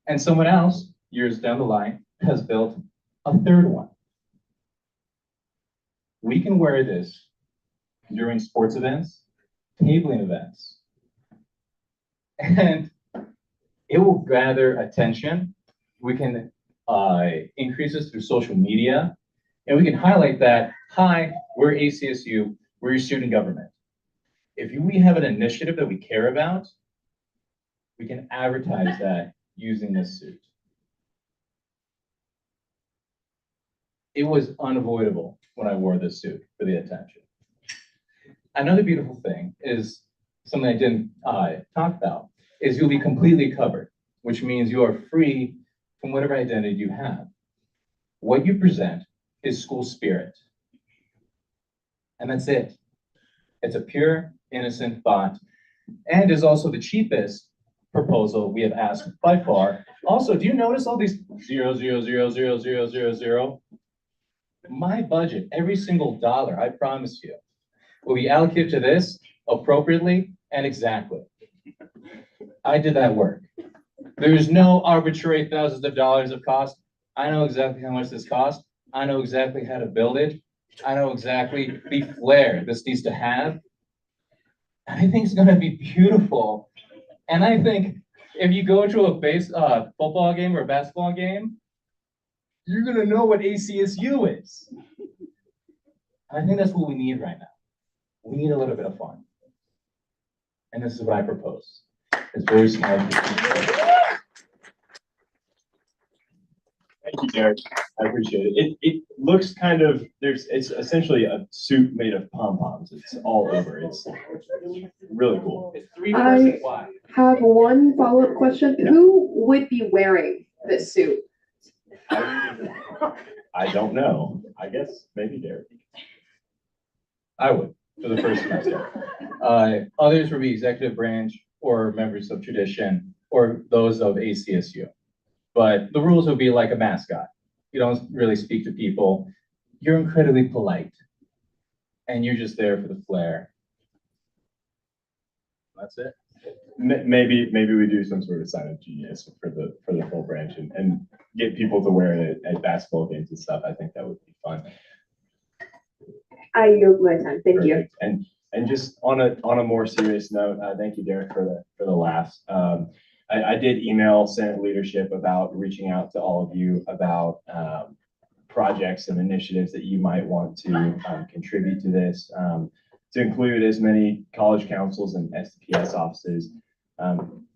and someone else, years down the line, has built a third one. We can wear this during sports events, tabling events, and it will gather attention. We can increase this through social media, and we can highlight that, hi, we're ACSU, we're your student government. If we have an initiative that we care about, we can advertise that using this suit. It was unavoidable when I wore this suit for the attention. Another beautiful thing is something I didn't talk about, is you'll be completely covered, which means you are free from whatever identity you have. What you present is school spirit. And that's it. It's a pure, innocent thought, and is also the cheapest proposal we have asked by far. Also, do you notice all these 0, 0, 0, 0, 0, 0, 0? My budget, every single dollar, I promise you, will be allocated to this appropriately and exactly. I did that work. There's no arbitrary thousands of dollars of cost. I know exactly how much this costs. I know exactly how to build it. I know exactly the flair this needs to have. And I think it's going to be beautiful. And I think if you go to a football game or a basketball game, you're going to know what ACSU is. And I think that's what we need right now. We need a little bit of fun. And this is what I propose. It's very small. Thank you, Derek. I appreciate it. It looks kind of, it's essentially a suit made of pom-poms. It's all over. It's really cool. It's 3-person wide. Have one follow-up question. Yeah. Who would be wearing this suit? I don't know. I guess maybe Derek. I would, for the first semester. Others would be executive branch or members of tradition or those of ACSU. But the rules would be like a mascot. You don't really speak to people. You're incredibly polite. And you're just there for the flair. That's it. Maybe we do some sort of sign of genius for the full branch and get people to wear it at basketball games and stuff. I think that would be fun. I yield my time. Thank you. And just on a more serious note, thank you, Derek, for the laughs. I did email Senate leadership about reaching out to all of you about projects and initiatives that you might want to contribute to this, to include as many college councils and STPS offices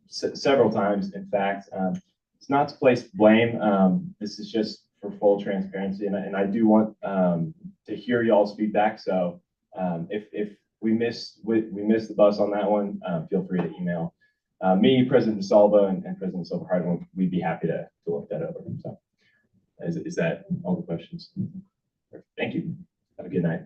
several times. In fact, it's not to place blame. This is just for full transparency, and I do want to hear y'all's feedback. So if we miss the bus on that one, feel free to email me, President DeSalvo, and President Silverhart. We'd be happy to look that over. So is that all the questions? Thank you. Have a good night.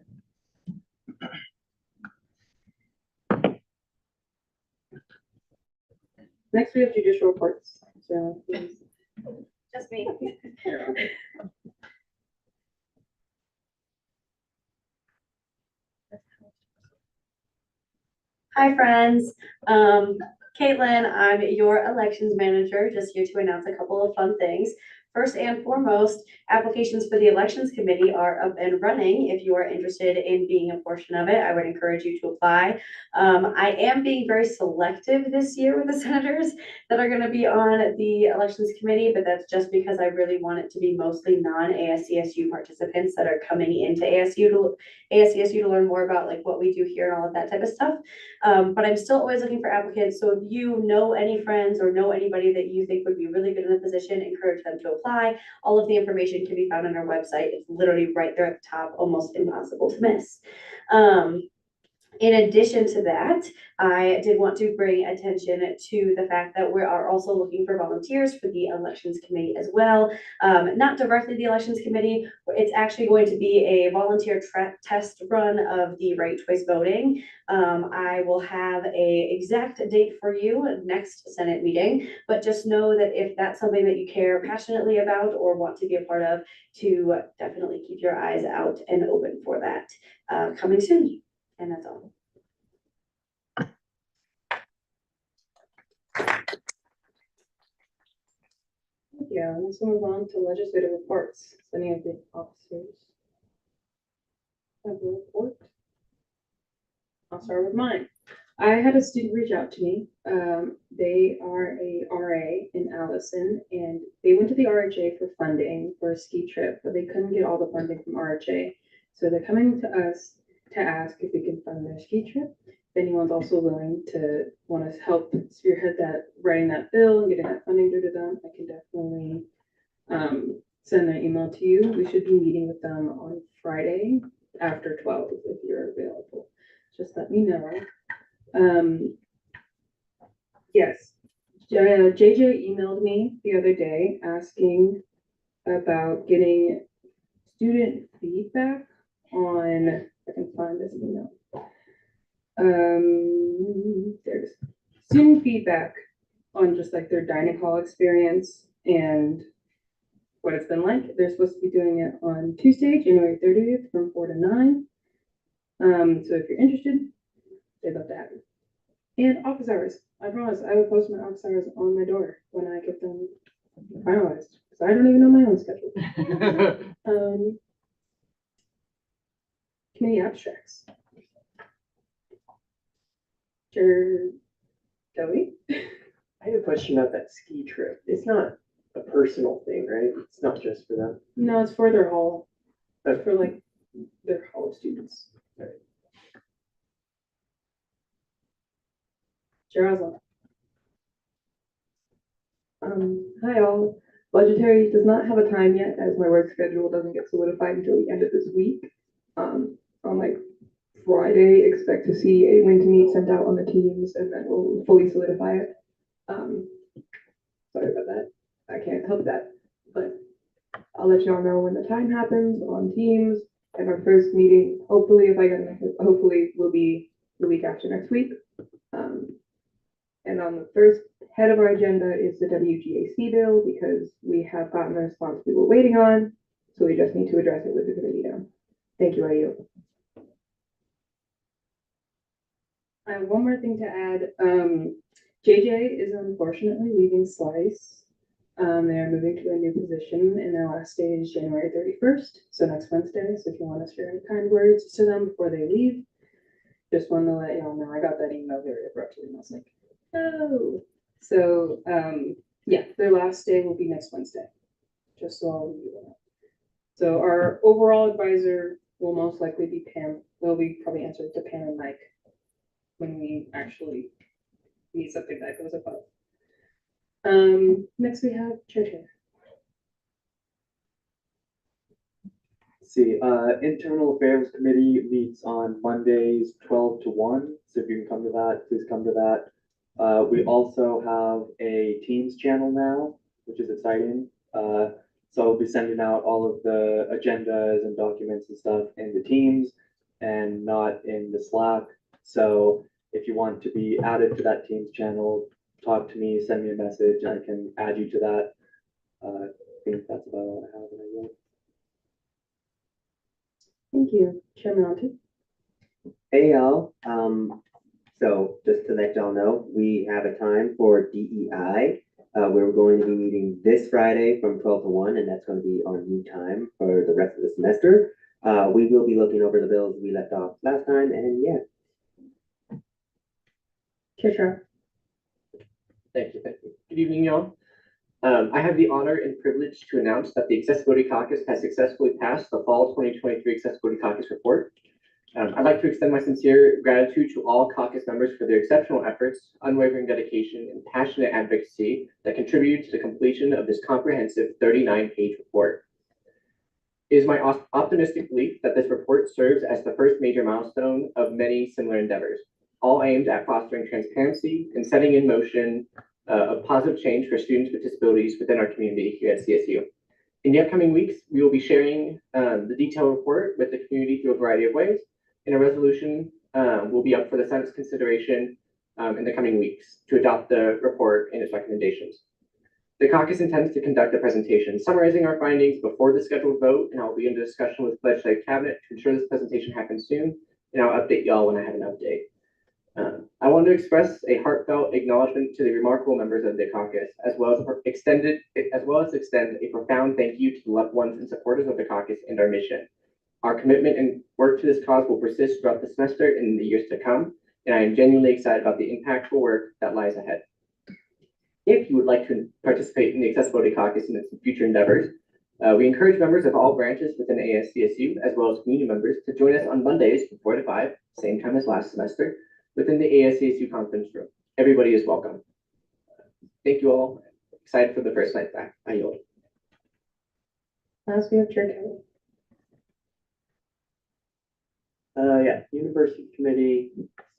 next we have judicial reports. So, please. Just me. Hi, friends. Caitlin, I'm your elections manager, just here to announce a couple of fun things. First and foremost, applications for the elections committee are up and running. If you are interested in being a portion of it, I would encourage you to apply. I am being very selective this year with the senators that are going to be on the elections committee, but that's just because I really want it to be mostly non-ASCSU participants that are coming into ASCSU to learn more about like what we do here and all of that type of stuff. But I'm still always looking for applicants. So if you know any friends or know anybody that you think would be really good in the position, encourage them to apply. All of the information can be found on our website. It's literally right there at the top, almost impossible to miss. In addition to that, I did want to bring attention to the fact that we are also looking for volunteers for the elections committee as well. Not directly the elections committee, it's actually going to be a volunteer test run of the ranked choice voting. I will have a exact date for you next Senate meeting, but just know that if that's something that you care passionately about or want to be a part of, to definitely keep your eyes out and open for that coming soon. And that's all. Yeah, let's move on to legislative reports. Does any of the officers have a report? I'll start with mine. I had a student reach out to me. They are a RA in Allison, and they went to the RHA for funding for a ski trip, but they couldn't get all the funding from RHA. So they're coming to us to ask if we can fund their ski trip. If anyone's also willing to want to help spearhead that, writing that bill and getting that funding through to them, I can definitely send their email to you. We should be meeting with them on Friday after 12 if you're available. Just let me know. Yes, JJ emailed me the other day asking about getting student feedback on, if I can find this email. There's student feedback on just like their dining hall experience and what it's been like. They're supposed to be doing it on Tuesday, January 30th from 4 to 9. So if you're interested, they'd love to have you. And office hours. I promise I will post my office hours on my door when I get them finalized. Because I don't even know my own schedule. Committee abstracts. Sure. Joey? I have a question about that ski trip. It's not a personal thing, right? It's not just for them. No, it's for their hall. But for like their hall of students. Right. Jerusalem. Hi all. Budgetary does not have a time yet as my work schedule doesn't get solidified until the end of this week. On like Friday, expect to see a when to meet sent out on the teams and then we'll fully solidify it. Sorry about that. I can't help that, but I'll let y'all know when the time happens on teams and our first meeting. Hopefully, if I get it, hopefully will be the week after next week. And on the first head of our agenda is the WGAC bill because we have gotten the response we were waiting on. So we just need to address it with the committee now. Thank you, IU. I have one more thing to add. JJ is unfortunately leaving Slice. They are moving to a new position and their last day is January 31st. So next Wednesday. So if you want to share any kind words to them before they leave, just wanted to let y'all know. I got that email very abruptly and I was like, no. So yeah, their last day will be next Wednesday. Just so all of you know. So our overall advisor will most likely be Pam. They'll be probably answering to Pam and Mike when we actually need something that goes above. Next we have chair. Let's see, Internal Affairs Committee meets on Mondays 12 to 1. So if you can come to that, please come to that. We also have a Teams channel now, which is exciting. So I'll be sending out all of the agendas and documents and stuff in the Teams and not in the Slack. So if you want to be added to that Teams channel, talk to me, send me a message, I can add you to that. I think that's about all I have. And I will. Thank you. Chairman Alty? Hey y'all, so just to let y'all know, we have a time for DEI. We're going to be meeting this Friday from 12 to 1, and that's going to be our new time for the rest of the semester. We will be looking over the bills we left off last time, and yeah. Chair Thank you, thank you. Good evening, y'all. I have the honor and privilege to announce that the Accessibility Caucus has successfully passed the Fall 2023 Accessibility Caucus Report. I'd like to extend my sincere gratitude to all caucus members for their exceptional efforts, unwavering dedication, and passionate advocacy that contributed to the completion of this comprehensive 39-page report. It is my optimistic belief that this report serves as the first major milestone of many similar endeavors, all aimed at fostering transparency and setting in motion a positive change for students with disabilities within our community here at CSU. In the upcoming weeks, we will be sharing the detailed report with the community through a variety of ways, and a resolution will be up for the Senate's consideration in the coming weeks to adopt the report and its recommendations. The caucus intends to conduct a presentation summarizing our findings before the scheduled vote, and I'll be in discussion with legislative cabinet to ensure this presentation happens soon, and I'll update y'all when I have an update. I want to express a heartfelt acknowledgement to the remarkable members of the caucus, as well as extend a profound thank you to the loved ones and supporters of the caucus and our mission. Our commitment and work to this cause will persist throughout the semester and in the years to come, and I am genuinely excited about the impactful work that lies ahead. If you would like to participate in the Accessibility Caucus and its future endeavors, we encourage members of all branches within ASCSU, as well as community members, to join us on Mondays from 4 to 5, same time as last semester, within the ASCSU conference room. Everybody is welcome. Thank you all. Excited for the first night back. I yield. Last, we have Chair Kelly. Yeah, University Committee,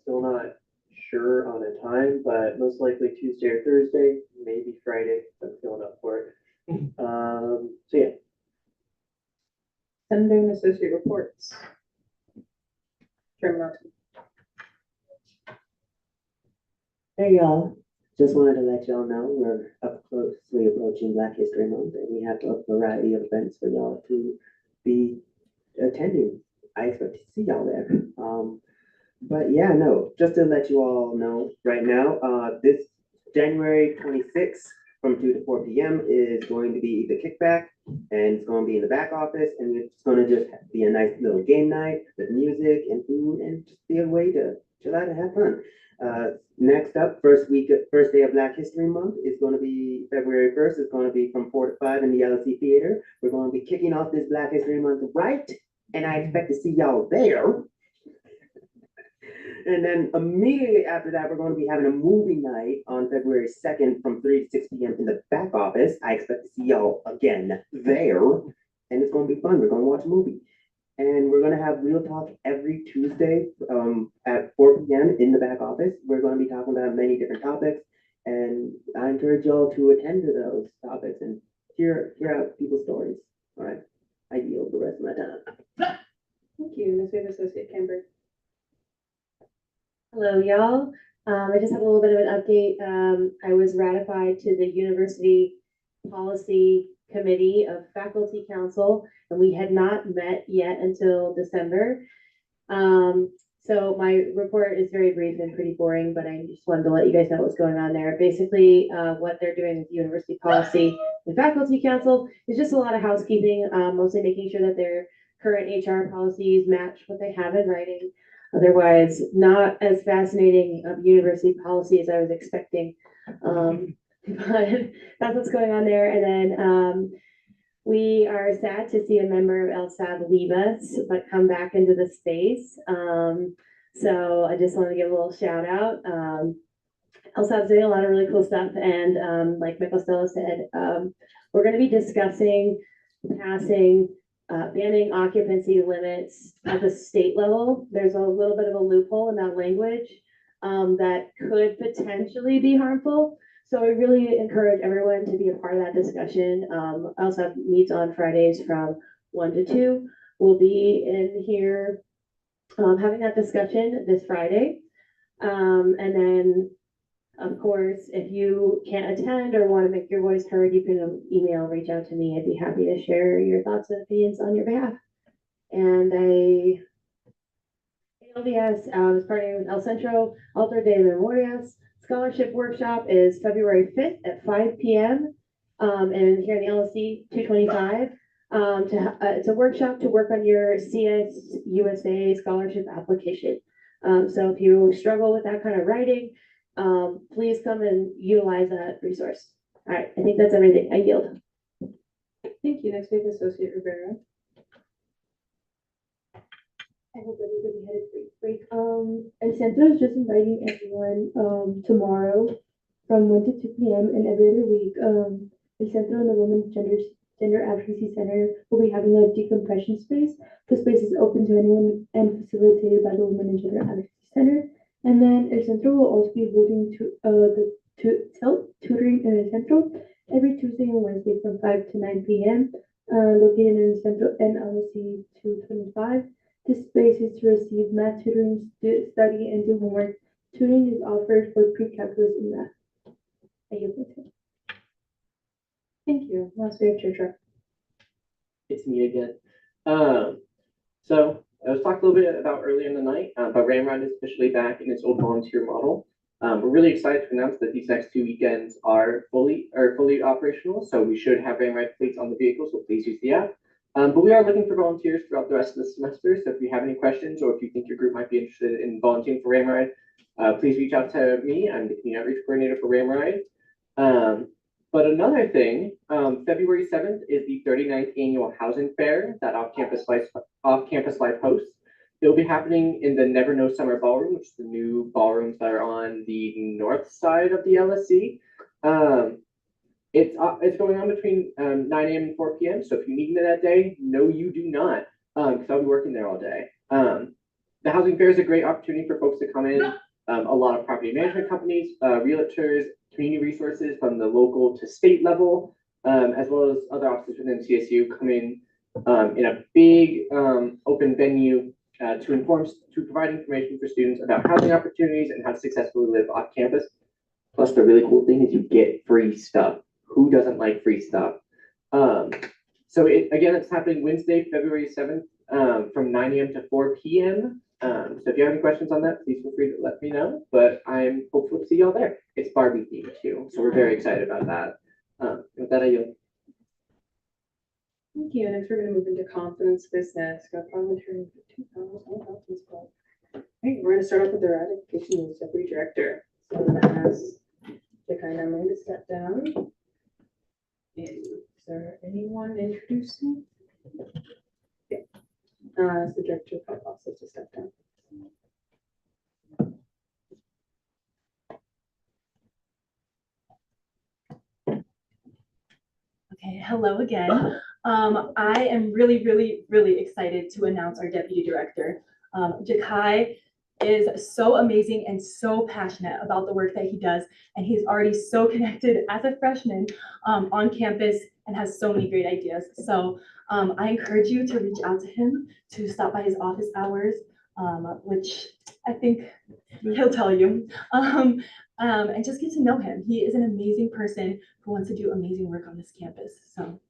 still not sure on a time, but most likely Tuesday or Thursday, maybe Friday. I'm feeling up for it. So yeah. Senator and Associate Reports. Chairman Alty? Hey y'all, just wanted to let y'all know we're up closely approaching Black History Month, and we have a variety of events for y'all to be attending. I expect to see y'all there. But yeah, no, just to let you all know right now, this January 26th from 2 to 4 p.m. is going to be the kickback, and it's going to be in the back office, and it's going to just be a nice little game night with music and food, and just be a way to chill out and have fun. Next up, first day of Black History Month is going to be February 1st. It's going to be from 4 to 5 in the LC Theater. We're going to be kicking off this Black History Month right, and I expect to see y'all there. And then immediately after that, we're going to be having a movie night on February 2nd from 3 to 6 p.m. in the back office. I expect to see y'all again there, and it's going to be fun. We're going to watch a movie. And we're going to have Real Talk every Tuesday at 4 p.m. in the back office. We're going to be talking about many different topics, and I encourage y'all to attend to those topics and hear out people's stories. All right, I yield the rest of my time. Thank you. Next, we have Associate Camber. Hello, y'all. I just have a little bit of an update. I was ratified to the University Policy Committee of Faculty Council, and we had not met yet until December. So my report is very brief and pretty boring, but I just wanted to let you guys know what's going on there. Basically, what they're doing with University Policy and Faculty Council is just a lot of housekeeping, mostly making sure that their current HR policies match what they have in writing. Otherwise, not as fascinating of university policy as I was expecting. But that's what's going on there. And then we are sad to see a member of LSAB leave us, but come back into the space. So I just want to give a little shout out. LSAB's doing a lot of really cool stuff. And like Michael Stella said, we're going to be discussing passing banning occupancy limits at the state level. There's a little bit of a loophole in that language that could potentially be harmful. So I really encourage everyone to be a part of that discussion. I also have meets on Fridays from 1 to 2. We'll be in here having that discussion this Friday. And then Of course, if you can't attend or want to make your voice heard, you can email, reach out to me. I'd be happy to share your thoughts and opinions on your behalf. And ALDS is partnering with El Centro Altar de Memorias. Scholarship workshop is February 5th at 5 p.m. And here in the LSC 225. It's a workshop to work on your CSUSA scholarship application. So if you struggle with that kind of writing, please come and utilize that resource. All right, I think that's everything. I yield. Thank you. Next we have Associate Rivera. I hope everybody had a great break. El Centro is just inviting everyone tomorrow from 1 to 2 p.m. and every other week. El Centro and the Women's Gender Advocacy Center will be having a decompression space. The space is open to anyone and facilitated by the Women and Gender Advocacy Center. And then El Centro will also be holding tutoring in El Centro every Tuesday and Wednesday from 5 to 9 p.m. Located in El Centro NLC 225. This space is to receive math tutoring, study, and do homework. Tutoring is offered for pre-calculus and math. I yield my time. Thank you. Last we have Chair Truck. It's me again. So I was talked a little bit about earlier in the night, but Ramrod is officially back in its old volunteer model. We're really excited to announce that these next 2 weekends are fully operational. So we should have Ramrod fleets on the vehicle, so please use the app. But we are looking for volunteers throughout the rest of the semester. So if you have any questions or if you think your group might be interested in volunteering for Ramride, please reach out to me. I'm the community outreach coordinator for Ramride. But another thing, February 7th is the 39th annual housing fair that Off Campus Life hosts. It'll be happening in the Never Know Summer Ballroom, which is the new ballrooms that are on the north side of the LSC. It's going on between 9 a.m. and 4 p.m. So if you need me that day, no, you do not, because I'll be working there all day. The housing fair is a great opportunity for folks to come in. A lot of property management companies, realtors, community resources from the local to state level, as well as other offices within CSU come in a big open venue to provide information for students about housing opportunities and how to successfully live off campus. Plus, the really cool thing is you get free stuff. Who doesn't like free stuff? So it's happening Wednesday, February 7th, from 9 a.m. to 4 p.m. So if you have any questions on that, please feel free to let me know. But I'm hopeful to see y'all there. It's Barbie themed too, so we're very excited about that. With that, I yield. Thank you. Next, we're going to move into confidence business. Got parliamentarian for 2000 All right, we're going to start off with the ratification of the deputy director. So I'm going to ask the kind of to step down. Is there anyone introducing? Yeah. As the director of health office to step down. Okay, hello again. I am really excited to announce our deputy director. Jakai is so amazing and so passionate about the work that he does, and he's already so connected as a freshman on campus and has so many great ideas. So I encourage you to reach out to him, to stop by his office hours, which I think he'll tell you, and just get to know him. He is an amazing person who wants to do amazing work on this campus. So.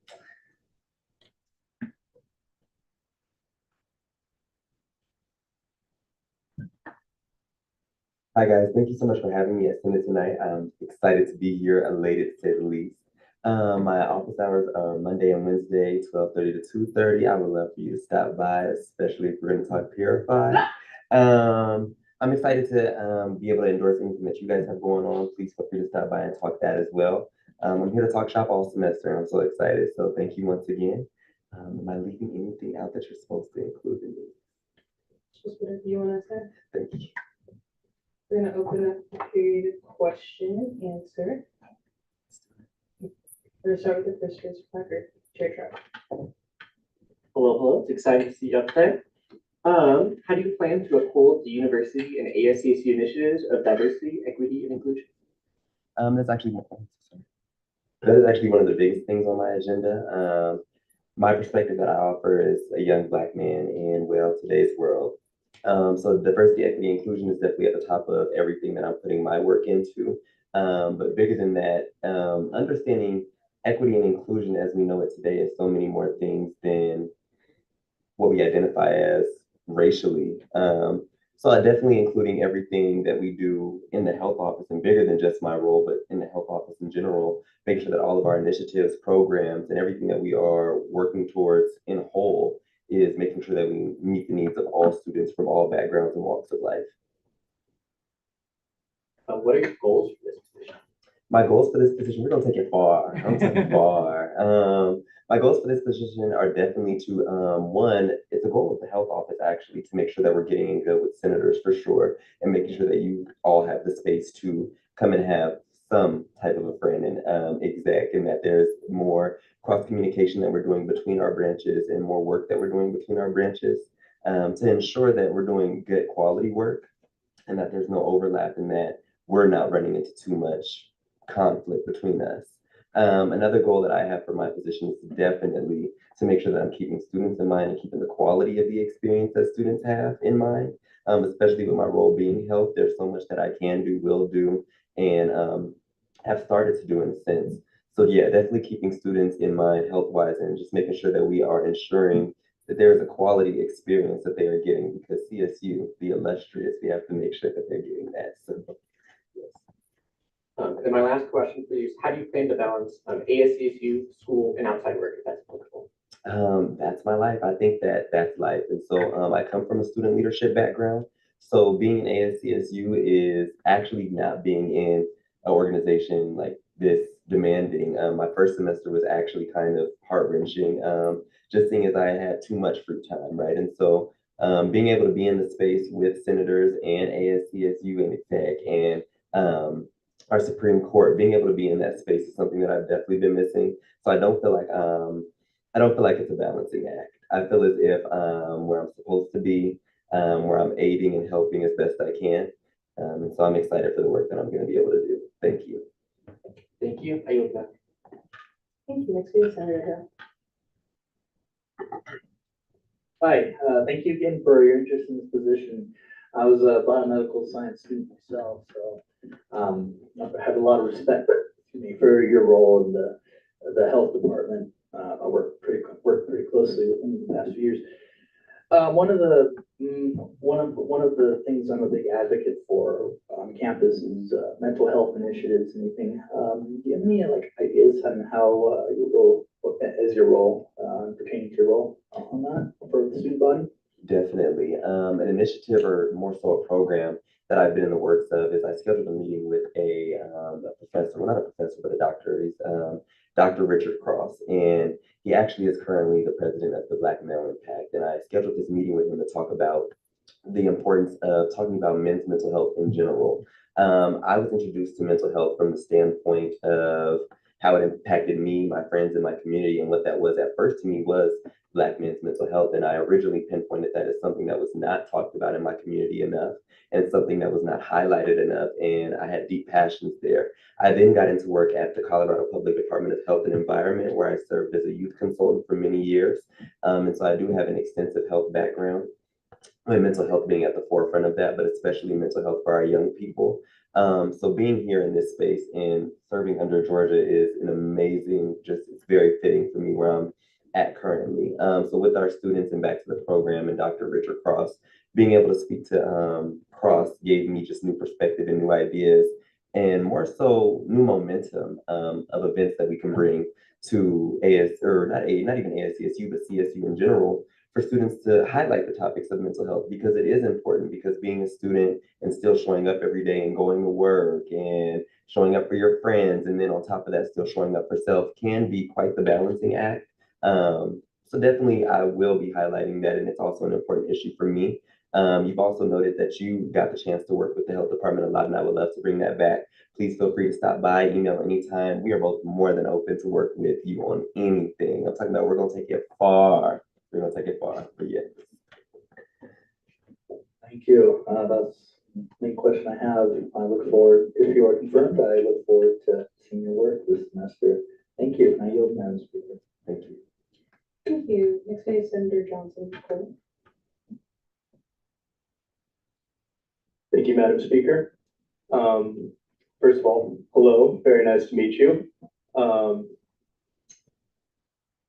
Hi guys, thank you so much for having me at Summit tonight. I'm excited to be here, elated to say the least. My office hours are Monday and Wednesday, 12:30 to 2:30. I would love for you to stop by, especially if we're going to talk Purify. I'm excited to be able to endorse anything that you guys have going on. Please feel free to stop by and talk that as well. I'm here to talk shop all semester, and I'm so excited. So thank you once again. Am I leaving anything out that you're supposed to include in this? Just whatever you want to say. Thank you. We're going to open up the period of question and answer. We're going to start with the first raised placard. Chair Truck. Hello. It's exciting to see you up there. How do you plan to uphold the university and ASCSU initiatives of diversity, equity, and inclusion? That is actually one of the biggest things on my agenda. My perspective that I offer is a young Black man in, today's world. So diversity, equity, inclusion is definitely at the top of everything that I'm putting my work into. But bigger than that, understanding equity and inclusion as we know it today is so many more things than what we identify as racially. So I definitely including everything that we do in the health office and bigger than just my role, but in the health office in general, make sure that all of our initiatives, programs, and everything that we are working towards in whole is making sure that we meet the needs of all students from all backgrounds and walks of life. What are your goals for this position? My goals for this position, we're gonna take it far. I'm taking far. My goals for this position are definitely to, one, it's a goal of the health office actually to make sure that we're getting in good with senators for sure, and making sure that you all have the space to come and have some type of a friend and exec, and that there's more cross communication that we're doing between our branches and more work that we're doing between our branches to ensure that we're doing good quality work and that there's no overlap and that we're not running into too much conflict between us. Another goal that I have for my position is definitely to make sure that I'm keeping students in mind and keeping the quality of the experience that students have in mind, especially with my role being health. There's so much that I can do, will do, and have started to do in a sense. So yeah, definitely keeping students in mind health-wise and just making sure that we are ensuring that there is a quality experience that they are getting because CSU, the illustrious, we have to make sure that they're getting that. So And my last question for you is, how do you plan to balance ASCSU, school, and outside work, if that's applicable? That's my life. I think that that's life. And so I come from a student leadership background. So being in ASCSU is actually not being in an organization like this demanding. My first semester was actually kind of heart-wrenching, just seeing as I had too much free time, right? And so being able to be in the space with senators and ASCSU and exec and our Supreme Court, being able to be in that space is something that I've definitely been missing. So I don't feel like it's a balancing act. I feel as if where I'm supposed to be, where I'm aiding and helping as best I can. And so I'm excited for the work that I'm going to be able to do. Thank you. Thank you. I yield back. Thank you. Next we have Senator Hill. Hi, thank you again for your interest in this position. I was a biomedical science student myself, so I have a lot of respect for your role in the health department. I worked pretty closely with them in the past few years. One of the things I'm a big advocate for on campus is mental health initiatives. Anything? Do you have any ideas on how you go as your role pertaining to your role on that for the student body? Definitely. An initiative or more so a program that I've been in the works of is I scheduled a meeting with a professor, well, not a professor, but a doctor. He's Dr. Richard Cross, and he actually is currently the president of the Black Male Impact. And I scheduled this meeting with him to talk about the importance of talking about men's mental health in general. I was introduced to mental health from the standpoint of how it impacted me, my friends, and my community, and what that was at first to me was Black men's mental health. And I originally pinpointed that as something that was not talked about in my community enough and something that was not highlighted enough. And I had deep passions there. I then got into work at the Colorado Public Department of Health and Environment, where I served as a youth consultant for many years. And so I do have an extensive health background, and mental health being at the forefront of that, but especially mental health for our young people. So being here in this space and serving under Georgia is an amazing, it's very fitting for me where I'm at currently. So with our students and back to the program and Dr. Richard Cross, being able to speak to Cross gave me just new perspective and new ideas and more so new momentum of events that we can bring to not even ASCSU, but CSU in general, for students to highlight the topics of mental health because it is important, because being a student and still showing up every day and going to work and showing up for your friends and then on top of that still showing up for self can be quite the balancing act. So definitely I will be highlighting that, and it's also an important issue for me. You've also noted that you got the chance to work with the health department a lot, and I would love to bring that back. Please feel free to stop by, email anytime. We are both more than open to work with you on anything. I'm talking about we're going to take it far. We're going to take it far, but yeah. Thank you. That's the main question I have. I look forward, if you are confirmed, I look forward to seeing your work this semester. Thank you. I yield, Madam Speaker. Thank you. Thank you. Next we have Senator Johnson. Thank you, Madam Speaker. First of all, hello, very nice to meet you.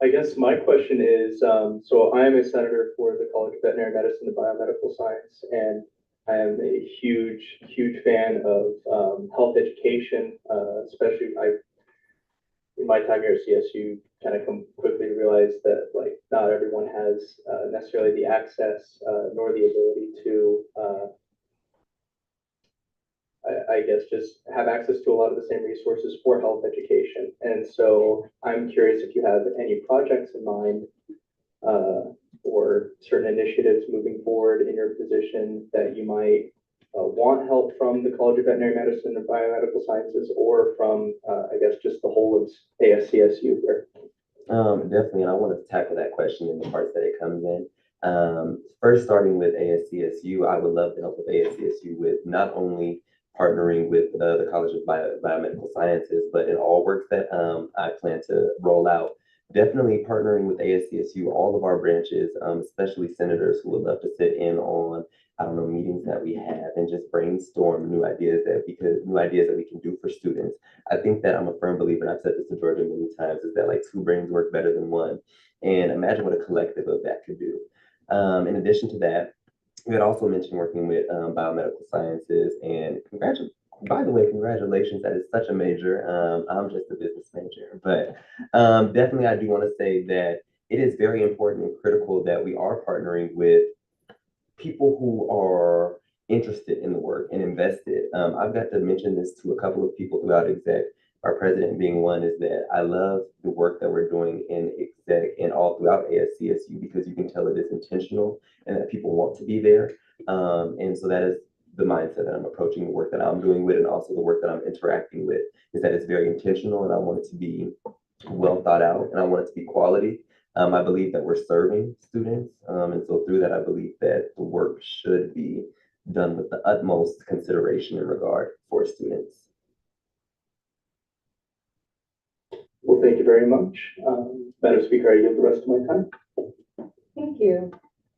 I guess my question is, so I am a senator for the College of Veterinary Medicine and Biomedical Science, and I am a huge fan of health education, especially in my time here at CSU, kind of come quickly to realize that like not everyone has necessarily the access nor the ability to I guess just have access to a lot of the same resources for health education. And so I'm curious if you have any projects in mind or certain initiatives moving forward in your position that you might want help from the College of Veterinary Medicine and Biomedical Sciences or from, I guess, just the whole of ASCSU here. Definitely, and I want to tackle that question in the parts that it comes in. First, starting with ASCSU, I would love to help with ASCSU with not only partnering with the College of Biomedical Sciences, but in all works that I plan to roll out. Definitely partnering with ASCSU, all of our branches, especially senators who would love to sit in on, I don't know, meetings that we have and just brainstorm new ideas that we can do for students. I think that I'm a firm believer, and I've said this to Georgia many times, is that like two brains work better than one. And imagine what a collective of that could do. In addition to that, we had also mentioned working with biomedical sciences, and by the way, congratulations, that is such a major. I'm just a business major, but definitely I do want to say that it is very important and critical that we are partnering with people who are interested in the work and invested. I've got to mention this to a couple of people throughout exec, our president being one, is that I love the work that we're doing in exec and all throughout ASCSU because you can tell it is intentional and that people want to be there. And so that is the mindset that I'm approaching the work that I'm doing with, and also the work that I'm interacting with, is that it's very intentional and I want it to be well thought out and I want it to be quality. I believe that we're serving students. And so through that, I believe that the work should be done with the utmost consideration and regard for students. Well, thank you very much. Madam Speaker, I yield the rest of my time. Thank you,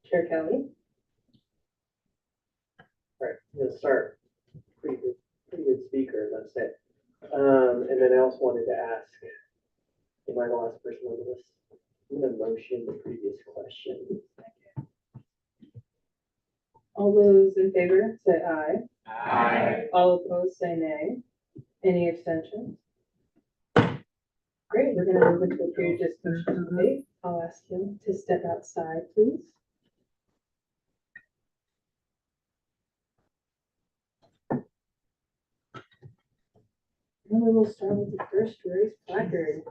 Chair Kelly. All right, I'm gonna start. Pretty good speaker, I must say. And then I also wanted to ask, am I the last person on the list? I'm gonna motion the previous question. All those in favor, say aye. Aye. All opposed, say nay. Any abstentions? Great, we're gonna move into a period discussion debate. I'll ask you to step outside, please. And we will start with the first raised placard.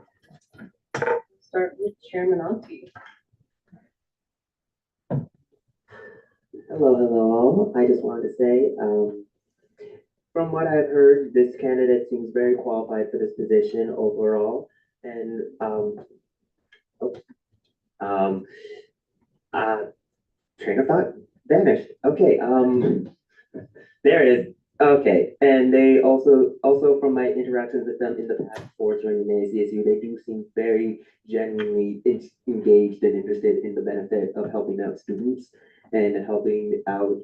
Start with Chairman Auntie. Hello. I just wanted to say, from what I've heard, this candidate seems very qualified for this position overall. And train of thought vanished. Okay, there it is. Okay, and they also from my interactions with them in the past before joining ASCSU, they do seem very genuinely engaged and interested in the benefit of helping out students and helping out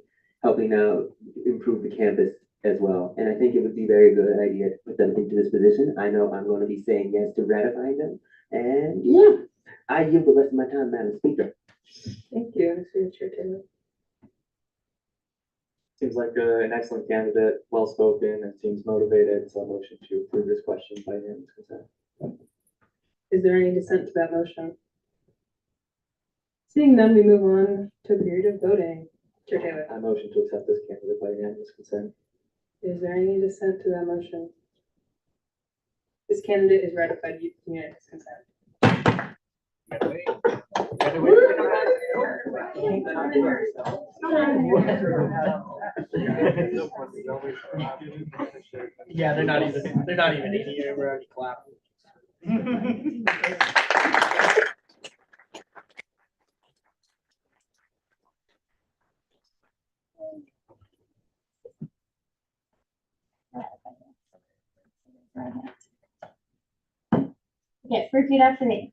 improve the campus as well. And I think it would be a very good idea to put them into this position. I know I'm going to be saying yes to ratifying them. And yeah, I yield the rest of my time, Madam Speaker. Thank you, Mr. Chair Taylor. Seems like an excellent candidate, well-spoken, and seems motivated, so I motion to approve this question by unanimous consent. Is there any dissent to that motion? Seeing none, we move on to a period of voting. Chair Taylor. I motion to accept this candidate by unanimous consent. Is there any dissent to that motion? This candidate is ratified with unanimous consent. Yeah, they're not even in here. We're already clapping. Okay, repeat after me.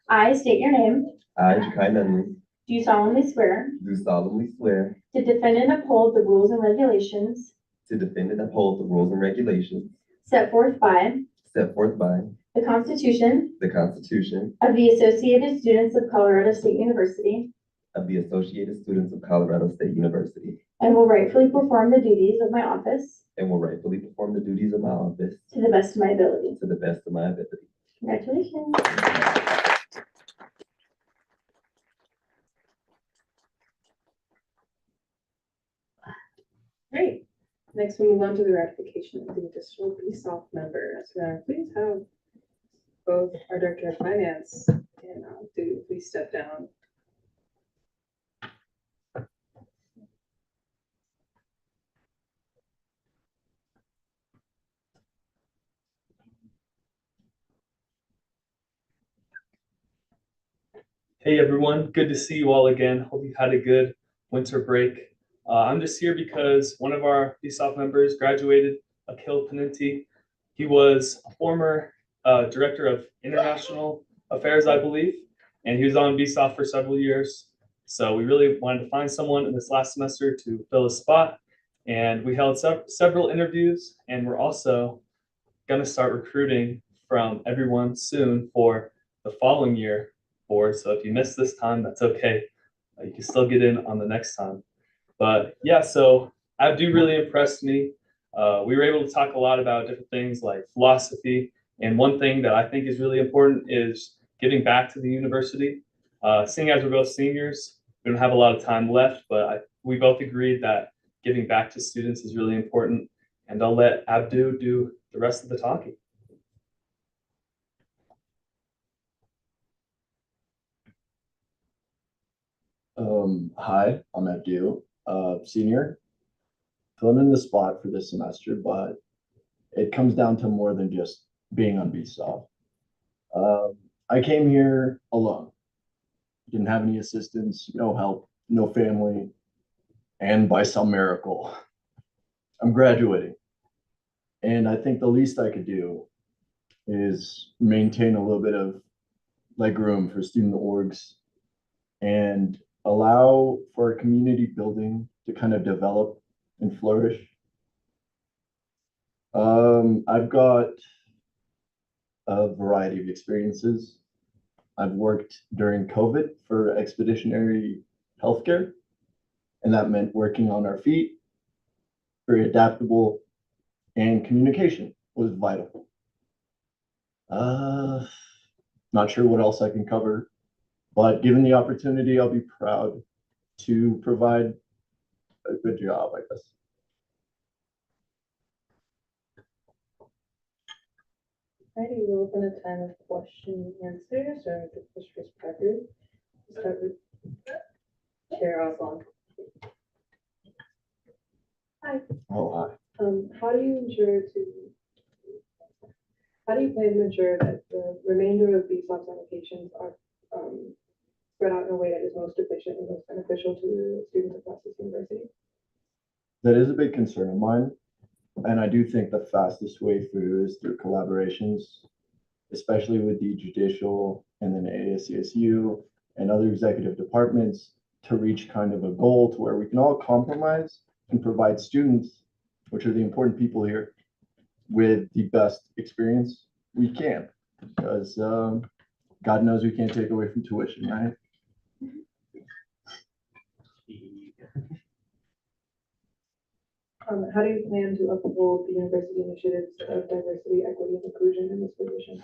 I state your name. I, Jakai Nunley, Do solemnly swear do solemnly swear to defend and uphold the rules and regulations to defend and uphold the rules and regulations set forth by set forth by the Constitution the Constitution of the Associated Students of Colorado State University, of the Associated Students of Colorado State University, and will rightfully perform the duties of my office and will rightfully perform the duties of my office to the best of my ability. to the best of my ability. Congratulations. Great. Next, we move on to the ratification of the additional BSOF member. So please have both our Director of Finance and please step down. Hey everyone, good to see you all again. Hope you had a good winter break. I'm just here because one of our BSOF members graduated, Akil Panenti. He was a former Director of International Affairs, I believe, and he was on BSOF for several years. So we really wanted to find someone in this last semester to fill a spot. And we held several interviews, and we're also going to start recruiting from everyone soon for the following year board. So if you missed this time, that's okay. You can still get in on the next time. But yeah, so Abdu really impressed me. We were able to talk a lot about different things like philosophy. And one thing that I think is really important is giving back to the university. Seeing as we're both seniors, we don't have a lot of time left, but we both agreed that giving back to students is really important. And I'll let Abdu do the rest of the talking. Hi, I'm Abdu, senior, filling in the spot for this semester, but it comes down to more than just being on BSOF. I came here alone, didn't have any assistance, no help, no family, and by some miracle, I'm graduating. And I think the least I could do is maintain a little bit of leg room for student orgs and allow for community building to kind of develop and flourish. I've got a variety of experiences. I've worked during COVID for expeditionary healthcare, and that meant working on our feet, very adaptable, and communication was vital. Not sure what else I can cover, but given the opportunity, I'll be proud to provide a good job, I guess. Alrighty, we'll open a time of question and answers or the first record. Start with Chair Oswald. Hi. Oh, hi. How do you plan to ensure that the remainder of these BSOP applications are spread out in a way that is most efficient and most beneficial to the students across this university? That is a big concern of mine. And I do think the fastest way through is through collaborations, especially with the judicial and then ASCSU and other executive departments to reach kind of a goal to where we can all compromise and provide students, which are the important people here, with the best experience we can. Because God knows we can't take away from tuition, right? How do you plan to uphold the university initiatives of diversity, equity, and inclusion in this position?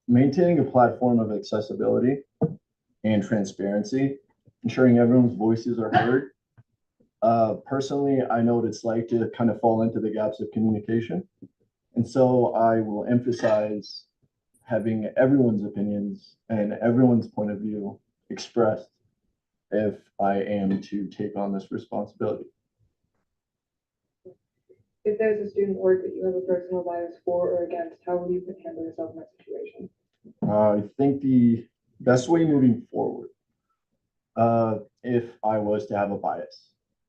Maintaining a platform of accessibility and transparency, ensuring everyone's voices are heard. Personally, I know what it's like to kind of fall into the gaps of communication. And so I will emphasize having everyone's opinions and everyone's point of view expressed if I am to take on this responsibility. If there's a student org that you have a personal bias for or against, how will you handle yourself in that situation? I think the best way moving forward, if I was to have a bias,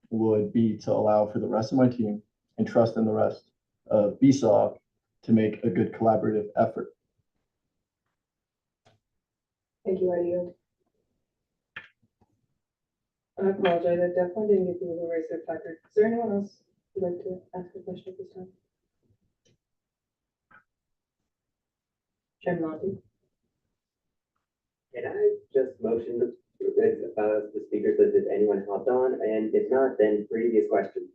would be to allow for the rest of my team and trust in the rest of BSOF to make a good collaborative effort. Thank you, Eddie. I apologize, I definitely didn't get through the raise their placard. Is there anyone else who'd like to ask a question at this time? Chairman Lonty. Can I just motion the speakers list if anyone hopped on, and if not, then previous question.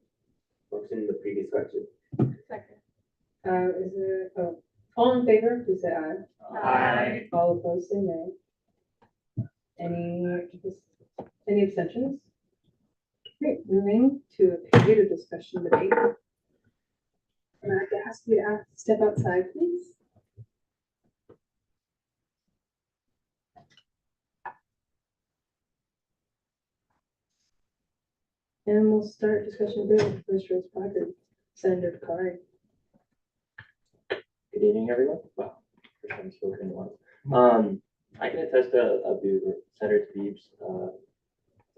Motion the previous question. Second. Is there, all in favor, please say aye. Aye. All opposed, say nay. Any abstentions? Great, moving to a period of discussion debate. And I ask you to step outside, please. And we'll start discussion debate with first raise placard, Senator Bakari. Good evening, everyone. Wow, first time spoken once. I can attest to Senator Tabeeb's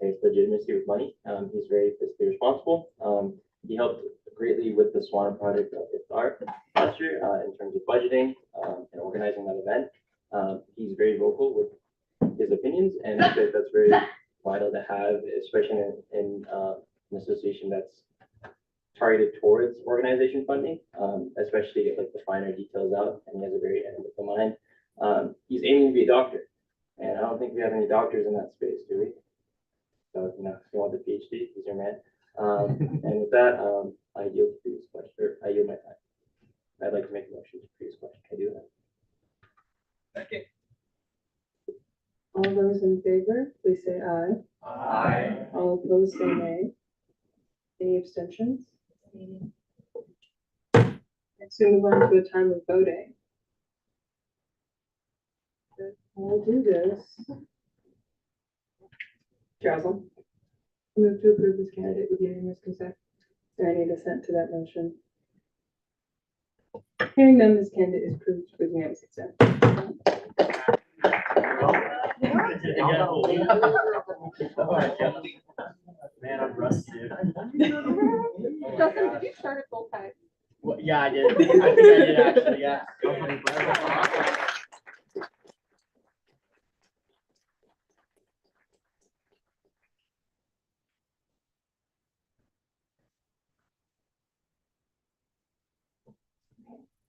his legitimacy with money. He's very fiscally responsible. He helped greatly with the Swan project of Iftar last year in terms of budgeting and organizing that event. He's very vocal with his opinions, and I think that's very vital to have, especially in an association that's targeted towards organization funding, especially to get like the finer details out. And he has a very analytical mind. He's aiming to be a doctor, and I don't think we have any doctors in that space, do we? So, if you want the PhD, he's your man. And with that, I yield the previous question, or I yield my time. I'd like to make a motion to previous question. Can I do that? Second. All those in favor, please say aye. Aye. All opposed, say nay. Any abstentions? Next, we move on to a time of voting. We'll do this. Jocelyn, move to approve this candidate with unanimous consent. Is there any dissent to that motion? Hearing none, this candidate is approved with unanimous consent. Man, I'm rusty, dude. Justin, did you start at full time? Well, yeah, I did. I think I did actually, yeah.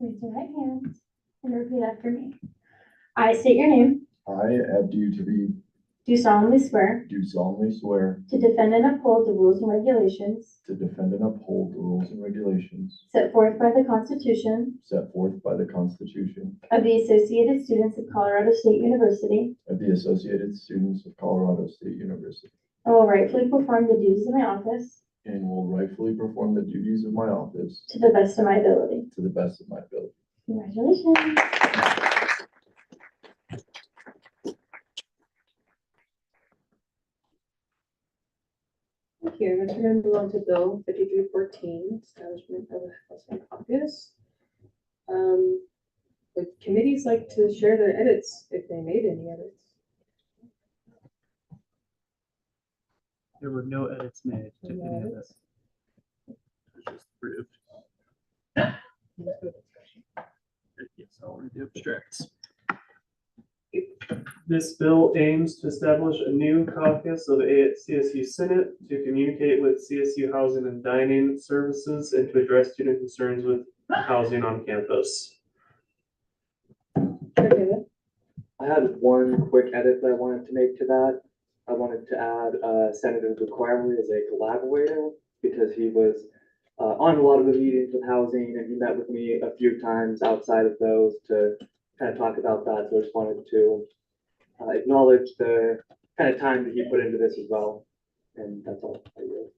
Raise your right hand and repeat after me. I state your name, I, Abdu Tabib, do solemnly swear do solemnly swear to defend and uphold the rules and regulations to defend and uphold the rules and regulations set forth by the Constitution set forth by the Constitution of the Associated Students of Colorado State University, of the Associated Students of Colorado State University, and will rightfully perform the duties of my office and will rightfully perform the duties of my office to the best of my ability. to the best of my ability. Congratulations. Thank you. Next, we're going to move on to Bill 5314, Establishment of a Housing Caucus. Would committees like to share their edits if they made any edits? There were no edits made to any of this. It was just approved. Yes, I'll read the abstracts. This bill aims to establish a new caucus of ASCSU Senate to communicate with CSU housing and dining services and to address student concerns with housing on campus. I had one quick edit that I wanted to make to that. I wanted to add Senator McQuarrie as a collaborator because he was on a lot of the meetings with housing and he met with me a few times outside of those to kind of talk about that. So I just wanted to acknowledge the kind of time that he put into this as well. And that's all I really.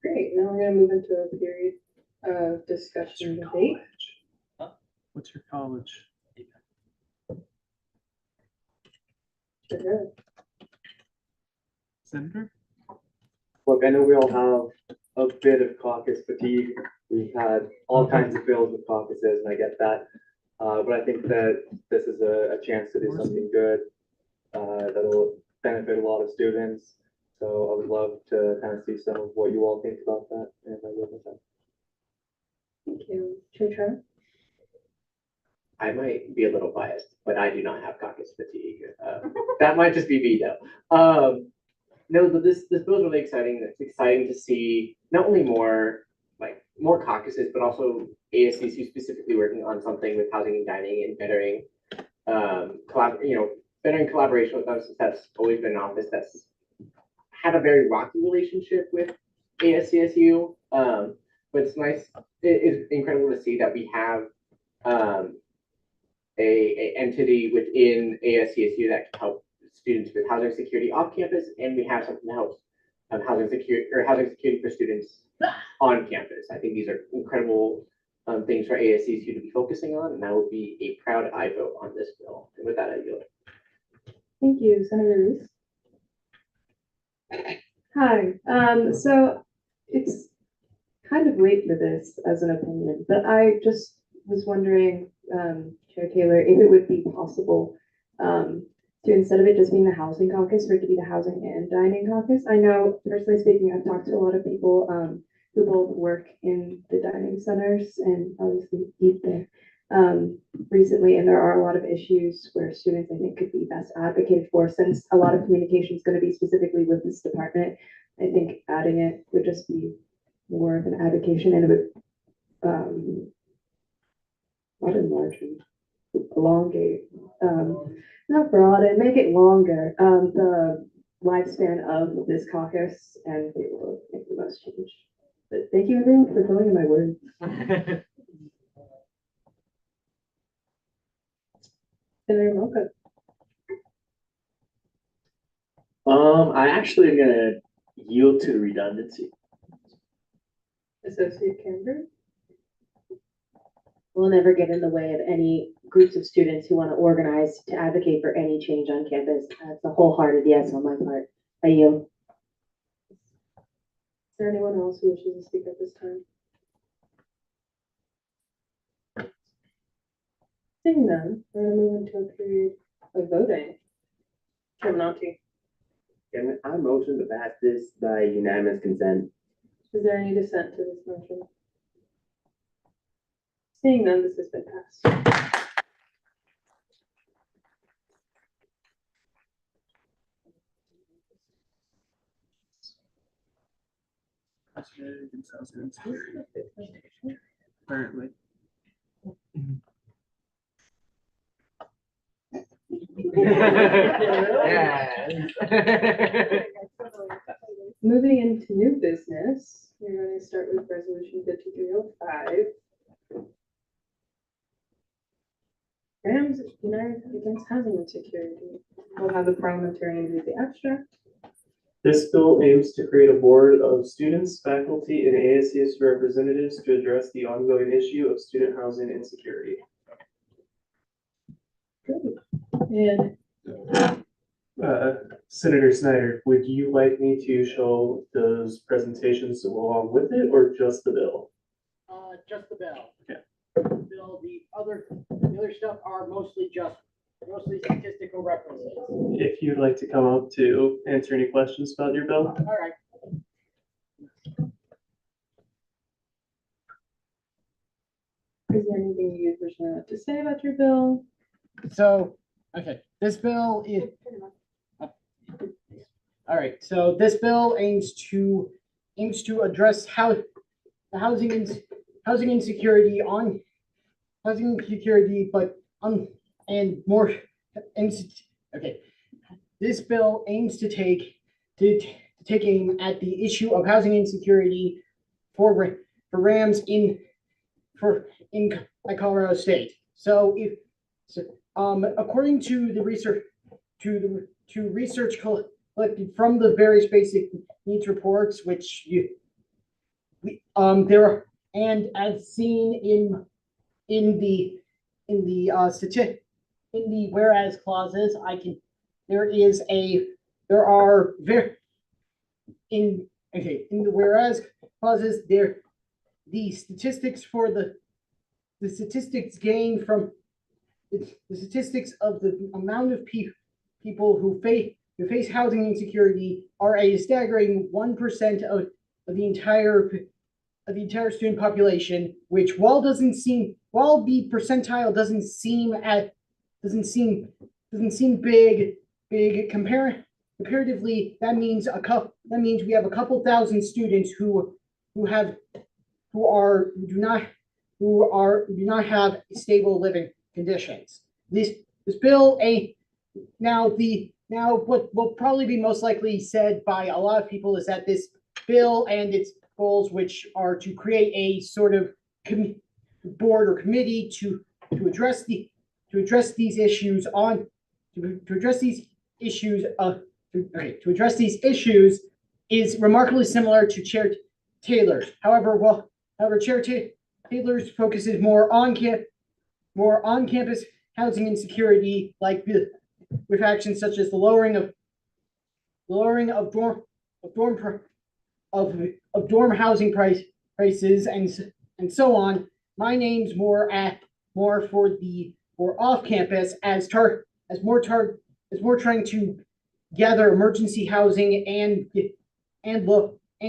Great. Now we're going to move into a period of discussion and debate. What's your college? Sure. Senator? Look, I know we all have a bit of caucus fatigue. We've had all kinds of bills with caucuses, and I get that. But I think that this is a chance to do something good that'll benefit a lot of students. So I would love to kind of see some of what you all think about that, and I will with that. Thank you. Chair. I might be a little biased, but I do not have caucus fatigue. That might just be me though. No, but this bill is really exciting. It's exciting to see not only more caucuses, but also ASCSU specifically working on something with housing and dining and bettering bettering collaboration with us. That's always been an office that's had a very rocky relationship with ASCSU. But it's nice. It is incredible to see that we have a entity within ASCSU that can help students with housing security off campus, and we have something that helps housing security for students on campus. I think these are incredible things for ASCSU to be focusing on, and I will be a proud I vote on this bill. And with that, I yield. Thank you, Senator Roos. Hi, so it's kind of late for this as an opinion, but I just was wondering, Chair Taylor, if it would be possible to, instead of it just being the housing caucus, for it to be the housing and dining caucus. I know, personally speaking, I've talked to a lot of people who both work in the dining centers and obviously eat there recently, and there are a lot of issues where students, I think, could be best advocated for. Since a lot of communication is going to be specifically with this department, I think adding it would just be more of an advocation, and it would not enlarge and elongate, not broaden, make it longer, the lifespan of this caucus and be able to make the most change. But thank you everyone for filling in my words. Senator Mocha. I actually am gonna yield to redundancy. Associate Camber. We'll never get in the way of any groups of students who want to organize to advocate for any change on campus. That's a wholehearted yes on my part. I yield. Is there anyone else who wishes to speak at this time? Seeing none, we're going to move into a period of voting. Chairman Auntie, And I motion to pass this by unanimous consent. is there any dissent to this motion? Seeing none, this has been passed. Apparently. Moving into new business, we're going to start with resolution 5305. Rams United Against Housing Insecurity. We'll have the parliamentarian read the abstract. This bill aims to create a board of students, faculty, and ASCSU representatives to address the ongoing issue of student housing insecurity. And Senator Snyder, would you like me to show those presentations along with it, or just the bill? Just the bill. Okay. Bill, the other stuff are mostly statistical references. If you'd like to come up to answer any questions about your bill. All right. is there anything you personally have to say about your bill? So, okay, this bill is. All right, so this bill aims to address housing insecurity, but and more. Okay, this bill aims to take aim at the issue of housing insecurity for Rams in Colorado State. So according to the research collected from the various basic needs reports, which there are, and as seen in the whereas clauses, in the whereas clauses the statistics gained from the statistics of the amount of people who face housing insecurity are a staggering 1% of the entire student population, which while the percentile doesn't seem big comparatively, that means we have a couple thousand students who do not have stable living conditions. This bill now what will probably be most likely said by a lot of people is that this bill and its goals, which are to create a sort of board or committee to address these issues is remarkably similar to Chair Taylor's. However, Chair Taylor's focuses more on campus housing insecurity, like with actions such as the lowering of dorm housing prices and so on. My name's more for off campus as more trying to gather emergency housing and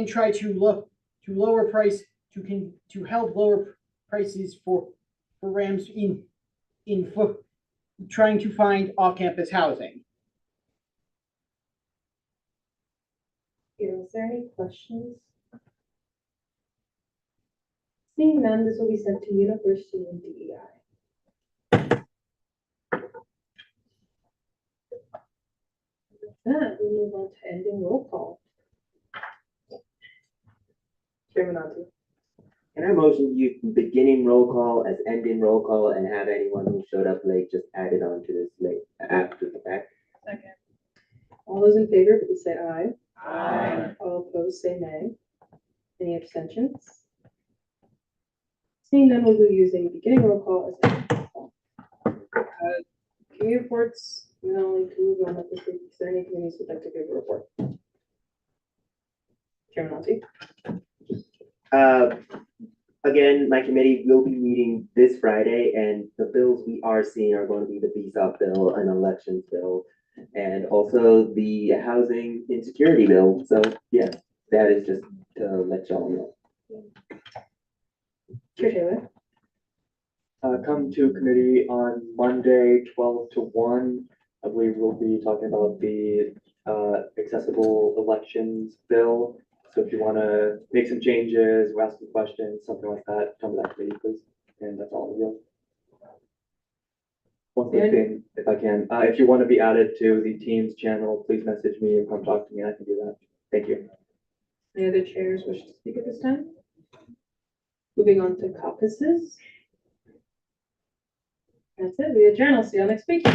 try to lower price to help lower prices for Rams in trying to find off-campus housing. Is there any questions? Seeing none, this will be sent to University and DEI. With that, we move on to ending roll call. Chairman Nanti. Can I motion you beginning roll call as ending roll call and have anyone who showed up late just added on to this late after the fact? Second. All those in favor, please say aye. Aye. All opposed, say nay. Any abstentions? Seeing none, we'll be using beginning roll call as ending roll call. Committee reports, we not only to move on with this week, is there any committees would like to give a report? Chairman Nanti. Again, my committee will be meeting this Friday, and the bills we are seeing are going to be the BSOP bill, an elections bill, and also the housing insecurity bill. So yeah, that is just to let y'all know. Chair Taylor. Come to committee on Monday, 12 to 1. I believe we'll be talking about the accessible elections bill. So if you want to make some changes or ask some questions, something like that, come to that committee, please. And that's all. One quick thing, if I can, if you want to be added to the Teams channel, please message me or come talk to me. I can do that. Thank you. Any other chairs wish to speak at this time? Moving on to caucuses. That's it. We adjourn. I'll see you all next week.